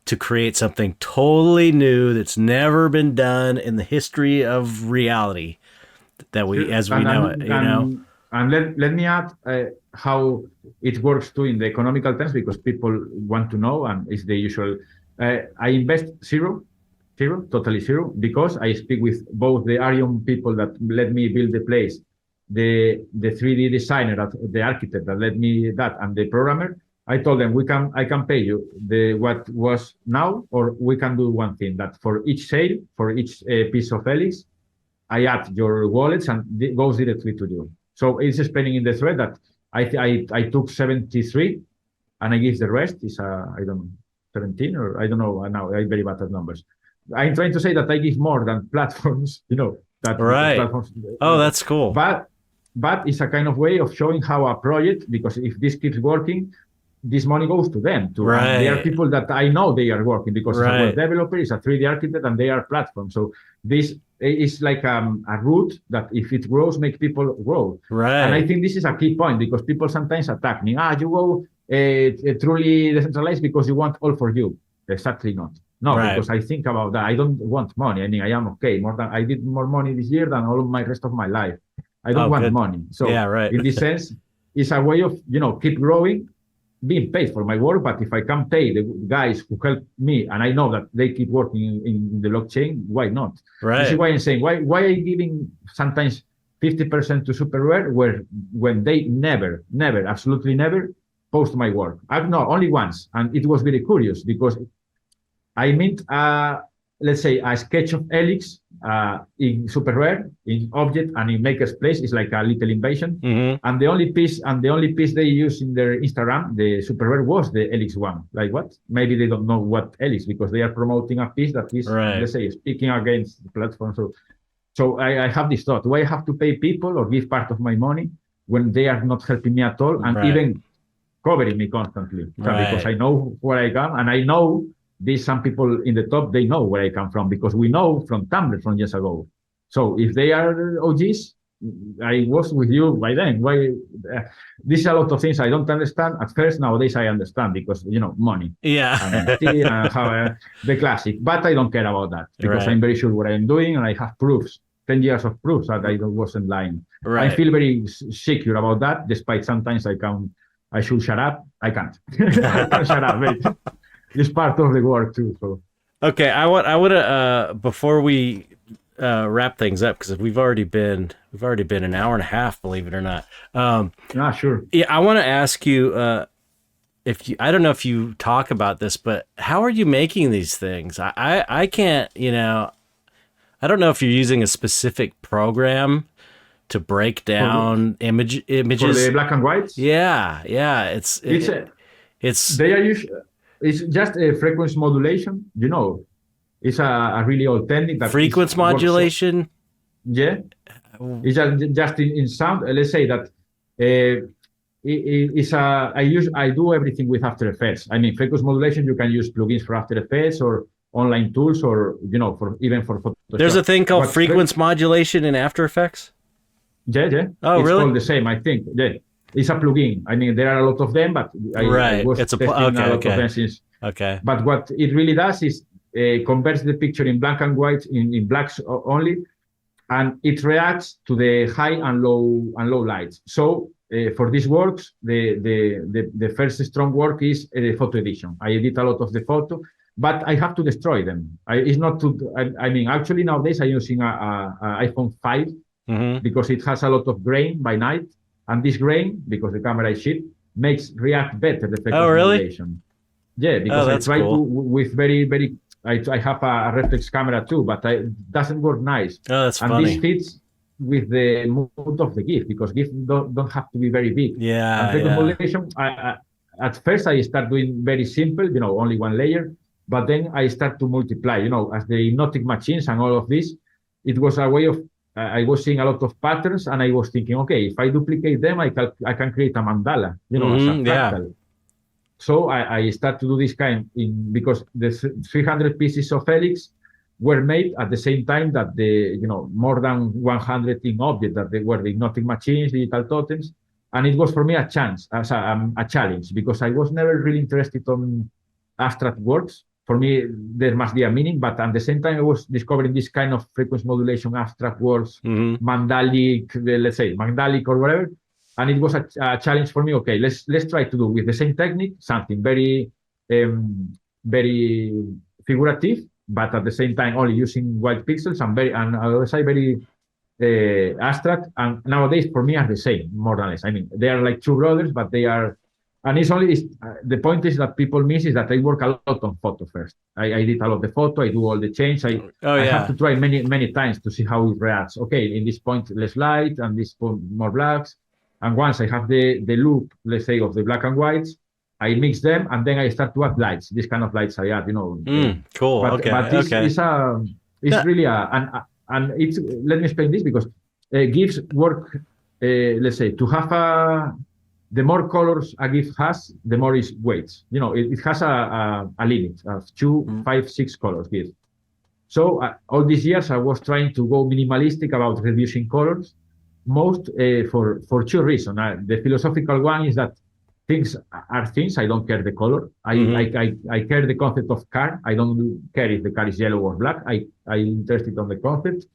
to create something totally new that's never been done in the history of reality that we know it, And let me add how it works too in the economical terms, because people want to know, and it's the usual. I invest zero, totally zero, because I speak with both the Arion people that let me build the place, the 3D designer, the architect that let me that, and the programmer. I told them I can pay you what was now, or we can do one thing, that for each sale, for each piece of helix, I add your wallets and it goes directly to you. So it's explaining in the thread that I took 73 and I give the rest is I don't know, 17 or I don't know now. I'm very bad at numbers. I'm trying to say that I give more than platforms, that right. Platforms, that's cool. But it's a kind of way of showing how a project, because if this keeps working, this money goes to them. Right. They are people that I know they are working, because it's a web developer, it's a 3D architect, and they are platform. So this is like a root that if it grows, make people grow. Right. And I think this is a key point, because people sometimes attack me. You go truly decentralized because you want all for you. Exactly not. No, because I think about that. I don't want money. I mean, I am okay. I did more money this year than all of my rest of my life. I don't want money. So in this sense, it's a way of, keep growing, being paid for my work. But if I can pay the guys who help me, and I know that they keep working in the blockchain, why not? Right. This is why I'm saying, why are you giving sometimes 50% to Super Rare, when they never, absolutely never post my work? I've not, only once. And it was very curious, because I mint, let's say, a sketch of helix in Super Rare, in Object, and in Maker's Place is like a little invasion. Mm-hmm. And the only piece they use in their Instagram, the Super Rare, was the helix one. Like what? Maybe they don't know what helix, because they are promoting a piece that is, let's say, speaking against the platform. So I have this thought: do I have to pay people or give part of my money when they are not helping me at all, and even covering me constantly? Because I know where I come, and I know some people in the top, they know where I come from, because we know from Tumblr from years ago. So if they are OGs, I was with you by then. Why? This is a lot of things I don't understand at first. Nowadays I understand, because money. Yeah. And the classic. But I don't care about that, because I'm very sure what I'm doing, and I have proofs, 10 years of proofs that I wasn't lying. I feel very secure about that, despite sometimes I can I should shut up. I can't. I can't shut up. It's part of the work too. So. Okay, I want to before we wrap things up, because we've already been an hour and a half, believe it or not. Sure. Yeah, I want to ask you I don't know if you talk about this, but how are you making these things? I can't, I don't know if you're using a specific program to break down images for the black and whites. Yeah. It's they are it's just a frequency modulation. It's a really old technique that frequency modulation. Yeah, it's just in sound. Let's say that I do everything with After Effects. I mean, frequency modulation, you can use plugins for After Effects or online tools, or for Photoshop. There's a thing called frequency modulation in After Effects. Yeah. Oh, it's really? Called the same, I think. Yeah, it's a plugin. I mean, there are a lot of them, but I was testing a lot of them since. Okay. But what it really does is converts the picture in black and white in blacks only, and it reacts to the high and low lights. So for these works, the first strong work is the photo edition. I edit a lot of the photo, but I have to destroy them. It's not to. I mean, actually nowadays I'm using a iPhone 5 because it has a lot of grain by night, and this grain, because the camera is shit, makes react better the frequency modulation. Yeah, because I try to with very very. I have a reflex camera too, but it doesn't work nice. Oh, that's and funny. This fits with the mood of the GIF, because GIF don't have to be very big. Yeah. And frequency modulation, at first I start doing very simple, only one layer, but then I start to multiply. As the hypnotic machines and all of this, it was a way of. I was seeing a lot of patterns, and I was thinking, okay, if I duplicate them, I can create a mandala, as a fractal. Yeah. So I start to do this because the 300 pieces of Helix were made at the same time that the more than 100 in objects that they were the hypnotic machines, digital totems, and it was for me a challenge, because I was never really interested on abstract works. For me, there must be a meaning, but at the same time, I was discovering this kind of frequency modulation abstract works, mandalic, let's say mandalic or whatever. And it was a challenge for me. Okay, let's try to do with the same technique something very, very figurative, but at the same time only using white pixels and on the other side very abstract. And nowadays for me are the same, more or less. I mean, they are like two brothers, but they are. And it's only the point is that people miss is that I work a lot on photo first. I edit a lot of the photo. I do all the change. I have to try many times to see how it reacts. Okay, in this point less light, and this point more blacks. And once I have the loop, let's say, of the black and whites, I mix them, and then I start to add lights. This kind of lights I add, Cool. But it's really and it's. Let me explain this, because GIFs work. Let's say to have the more colors a GIF has, the more it weights. It has a limit of 2, 5, 6 colors GIF. So all these years I was trying to go minimalistic about reducing colors. Most for two reasons. The philosophical one is that things are things. I don't care the color. I care the concept of car. I don't care if the car is yellow or black. I'm interested on the concept.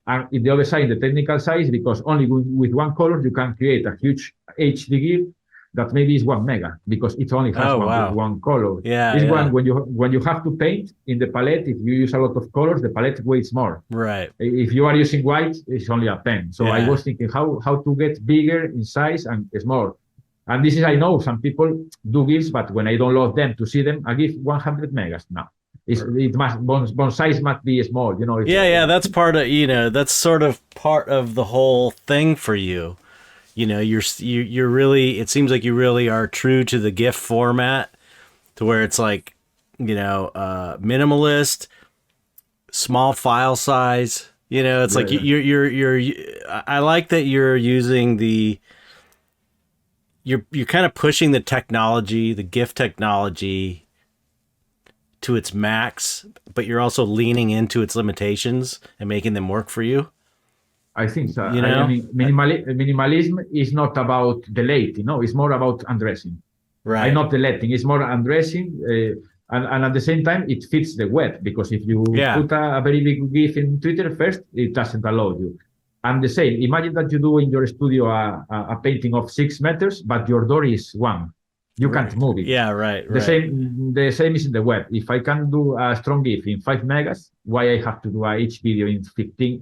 And in the other side, the technical side, is because only with one color you can create a huge HD GIF that maybe is 1 mega, because it only has one color. One when you have to paint in the palette. If you use a lot of colors, the palette weighs more. Right. If you are using white, it's only a pen. So I was thinking how to get bigger in size and small. And this is, I know some people do GIFs, but when I download them to see them, I give 100 megas now. It must size must be small. That's part of that's sort of part of the whole thing for you. You're really, it seems like you really are true to the GIF format, to where it's like, minimalist, small file size. It's like you're. I like that you're using you're kind of pushing the technology, the GIF technology, to its max, but you're also leaning into its limitations and making them work for you. I think so. I mean, minimalism is not about deleting. It's more about undressing. Right. Not deleting. It's more undressing, and at the same time, it fits the web, because if you put a very big GIF in Twitter first, it doesn't allow you. And the same, imagine that you do in your studio a painting of 6 meters, but your door is 1. You can't move it. Yeah, right. The same is in the web. If I can do a strong GIF in 5 megas, why I have to do a each video in 15?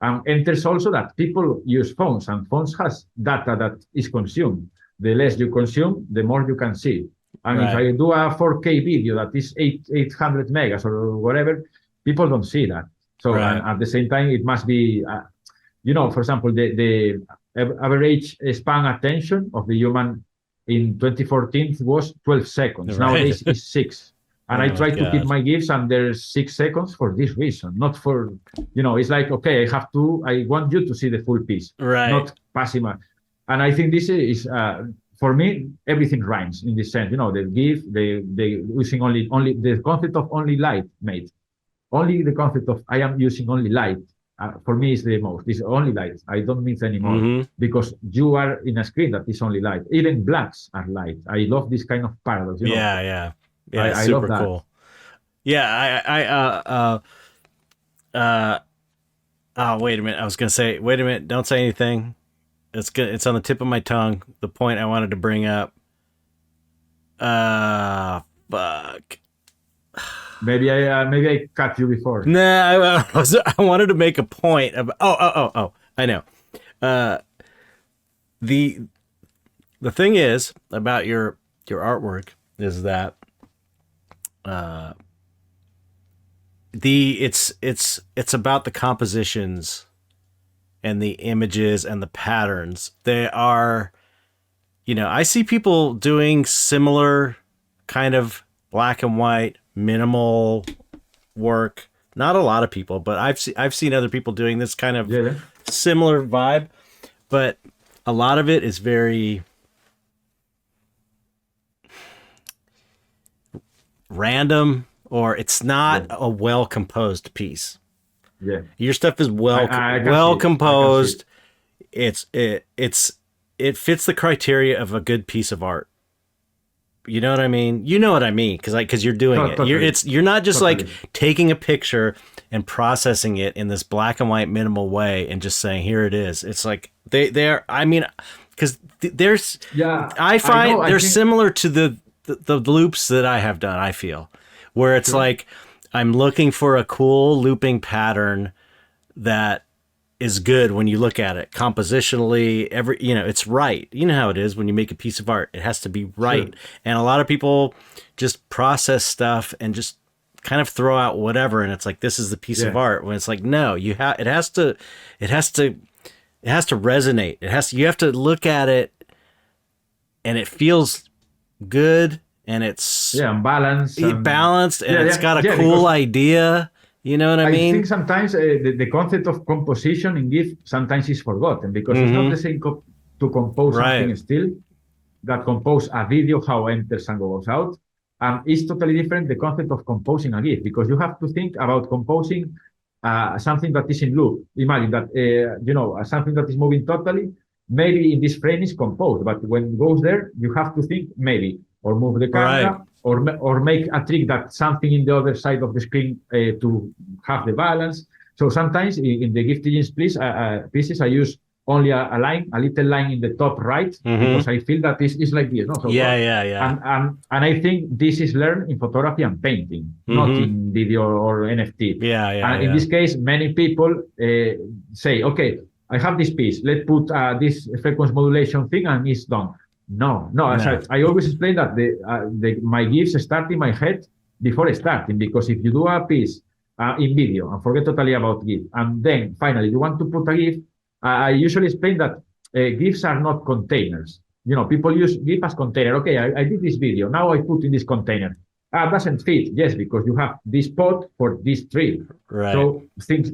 And enters also that people use phones, and phones has data that is consumed. The less you consume, the more you can see. And if I do a 4K video that is 800 megas or whatever, people don't see that. So and at the same time, it must be, for example, the average span attention of the human in 2014 was 12 seconds. Nowadays it's 6. And I try to keep my GIFs under 6 seconds for this reason, not for, it's like, okay, I want you to see the full piece, not passive. And I think this is, for me, everything rhymes in this sense. The GIF, the using only the concept of only light, mate. Only the concept of I am using only light. For me, is the most. It's only light. I don't mix anymore because you are in a screen that is only light. Even blacks are light. I love this kind of paradox. Yeah, I super love that. cool. Yeah, wait a minute. I was gonna say, wait a minute. Don't say anything. It's good. It's on the tip of my tongue. The point I wanted to bring up. Fuck. Maybe I cut you before. Nah, I wanted to make a point of. Oh. I know. The thing is about your artwork is that it's about the compositions and the images and the patterns. They are, I see people doing similar kind of black and white minimal work. Not a lot of people, but I've seen other people doing this kind of similar vibe, but a lot of it is very random, or it's not a well composed piece. Yeah, your stuff is well composed. It fits the criteria of a good piece of art. You know what I mean? You know what I mean, because you're doing it. Totally. You're not just like taking a picture and processing it in this black and white minimal way and just saying here it is. It's like they're. I mean, because there's. Yeah, I find they're similar to the loops that I have done. I feel where it's like I'm looking for a cool looping pattern that is good when you look at it compositionally. It's right. You know how it is when you make a piece of art, it has to be right. Sure. And a lot of people just process stuff and just kind of throw out whatever, and it's like this is the piece of art, when it's like no, it has to resonate. You have to look at it and it feels good, and it's balanced and it's got a cool idea. You know what I mean? I think sometimes the concept of composition in GIF sometimes is forgotten, because it's not the same to compose something still that compose a video, how enters and goes out. And it's totally different, the concept of composing a GIF, because you have to think about composing something that is in loop. Imagine that, something that is moving totally, maybe in this frame is composed, but when it goes there, you have to think maybe, or move the camera, or make a trick that something in the other side of the screen to have the balance. So sometimes in the GIF pieces, I use only a little line in the top right, because I feel that it's like this. No? So And I think this is learned in photography and painting, not in video or NFT. And in this case, many people say, okay, I have this piece, let's put this frequency modulation thing and it's done. No. I always explain that my GIFs start in my head before starting, because if you do a piece in video and forget totally about GIF, and then finally you want to put a GIF, I usually explain that GIFs are not containers. People use GIF as container. Okay, I did this video, now I put in this container. Doesn't fit. Yes, because you have this pot for this tree. Right. So think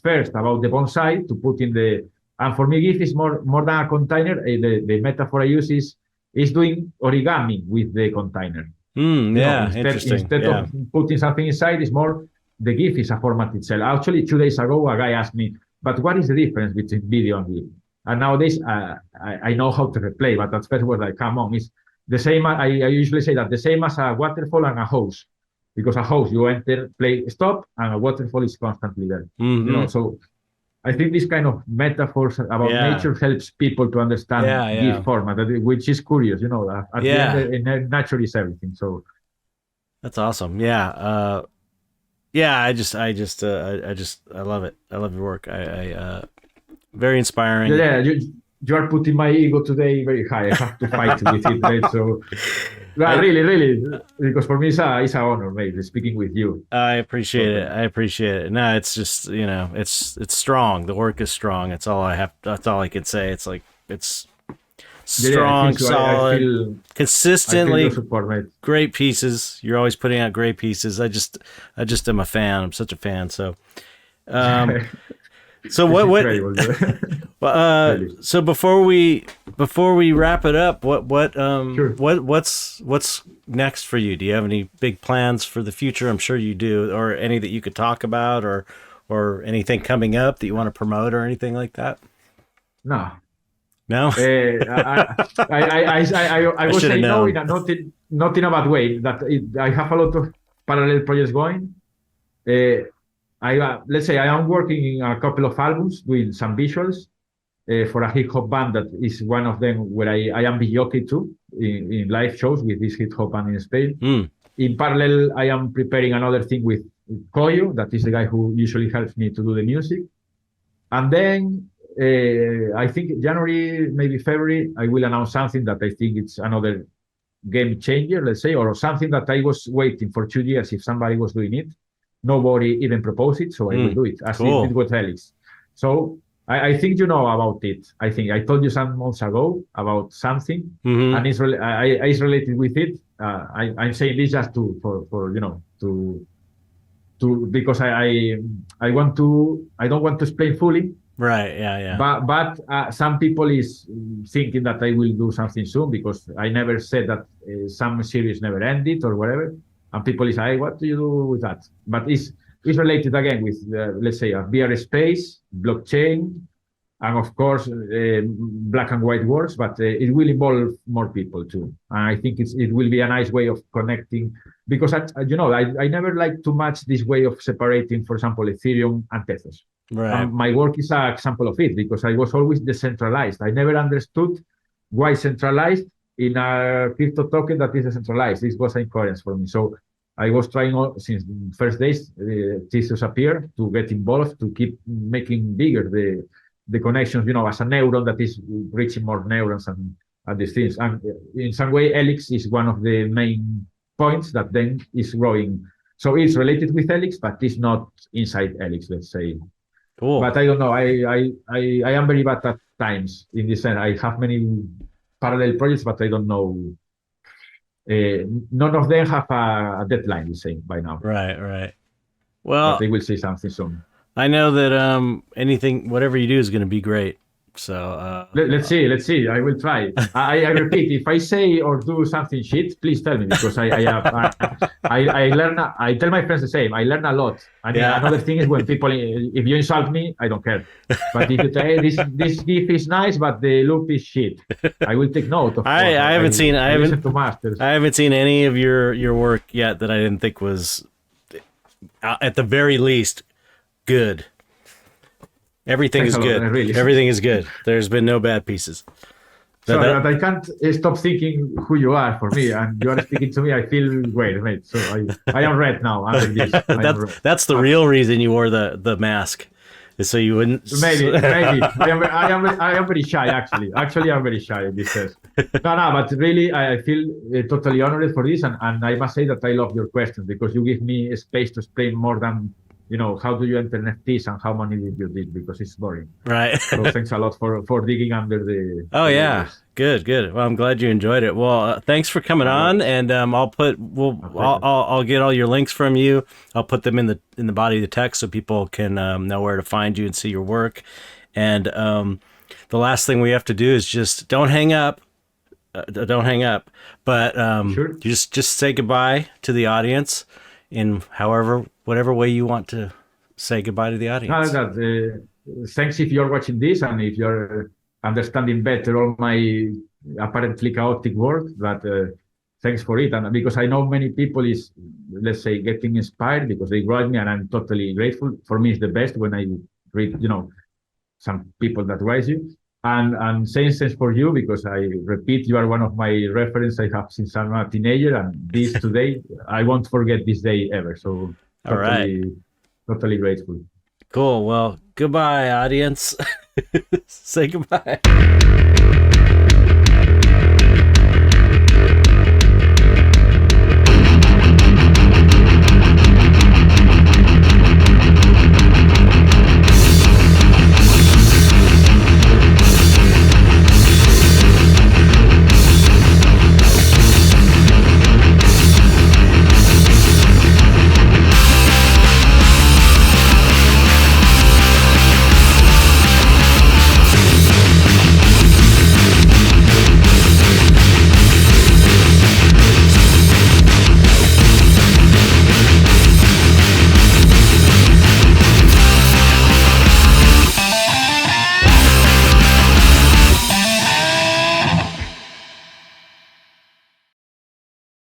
first about the bonsai to put in the. And for me, GIF is more than a container. The metaphor I use is doing origami with the container. Instead of putting something inside, it's more the GIF is a format itself. Actually, 2 days ago, a guy asked me, but what is the difference between video and GIF? And nowadays, I know how to replay, but at first was like, come on, it's the same. I usually say that the same as a waterfall and a hose, because a hose, you enter, play, stop, and a waterfall is constantly there. So I think this kind of metaphors about nature helps people to understand GIF format, which is curious. At the end, nature is everything. So that's awesome. Yeah. I love it. I love your work. I very inspiring. Yeah, you are putting my ego today very high. I have to fight with it, mate. So really, because for me it's an honor, mate, speaking with you. I appreciate it. No, it's just it's strong. The work is strong. That's all I have. That's all I can say. It's like it's strong, solid, consistently great pieces. You're always putting out great pieces. I just am a fan. I'm such a fan. So, so so before we wrap it up, what's next for you? Do you have any big plans for the future? I'm sure you do, or any that you could talk about, or anything coming up that you want to promote or anything like that? No. No. I was saying no in not in a bad way. I have a lot of parallel projects going. Let's say I am working in a couple of albums doing some visuals for a hip hop band that is one of them where I am the jockey too in live shows with this hip hop band in Spain. In parallel, I am preparing another thing with Koyo, that is the guy who usually helps me to do the music. And then I think January, maybe February, I will announce something that I think it's another game changer, let's say, or something that I was waiting for 2 years if somebody was doing it. Nobody even proposed it, so I will do it, as if it was Helix. So I think you know about it. I think I told you some months ago about something, and it's related with it. I'm saying this just because I don't want to explain fully. Right. Yeah. But some people is thinking that I will do something soon because I never said that some series never ended or whatever. And people say, what do you do with that? But it's related again with, let's say, a VR space, blockchain, and of course, black and white works, but it will involve more people too. And I think it will be a nice way of connecting because, I never like too much this way of separating, for example, Ethereum and Tethos. Right. My work is an example of it because I was always decentralized. I never understood why centralized in a crypto token that is decentralized. This was an incoherence for me. So I was trying since the first days Tethos appeared to get involved, to keep making bigger the connections, as a neuron that is reaching more neurons and these things. And in some way, Helix is one of the main points that then is growing. So it's related with Helix, but it's not inside Helix, let's say. Cool. But I don't know. I am very bad at times in this sense. I have many parallel projects, but I don't know. None of them have a deadline, let's say, by now. Right. Well, but they will say something soon. I know that whatever you do is going to be great. So let's see. I will try. I repeat, if I say or do something shit, please tell me because I learn. I tell my friends the same. I learn a lot. And another thing is when people, if you insult me, I don't care. But if you say this GIF is nice, but the loop is shit, I will take note. Of I haven't seen any of your work yet that I didn't think was at the very least good. Everything is good. Really. Everything is good. There's been no bad pieces. So that I can't stop thinking who you are for me, and you are speaking to me. I feel great, mate. So I am red now under this. That's the real reason you wore the mask, is so you wouldn't. Maybe. I am very shy actually. Actually, I'm very shy in this sense. No, but really, I feel totally honored for this, and I must say that I love your questions because you give me a space to explain more than. How do you enter NFTs and how many did you did because it's boring. Right. So thanks a lot for digging under the. Oh yeah, good. Well, I'm glad you enjoyed it. Well, thanks for coming on, and I'll get all your links from you. I'll put them in the body of the text so people can know where to find you and see your work. And the last thing we have to do is just don't hang up. But sure. just say goodbye to the audience in whatever way you want to say goodbye to the audience. Thanks if you're watching this and if you're understanding better all my apparently chaotic work, but thanks for it. And because I know many people is, let's say, getting inspired because they write me and I'm totally grateful. For me, it's the best when I read, some people that raise you. And same sense for you, because I repeat, you are one of my reference I have since I'm a teenager, and this today, I won't forget this day ever. So All right. totally grateful. Cool. Well, goodbye, audience. Say goodbye.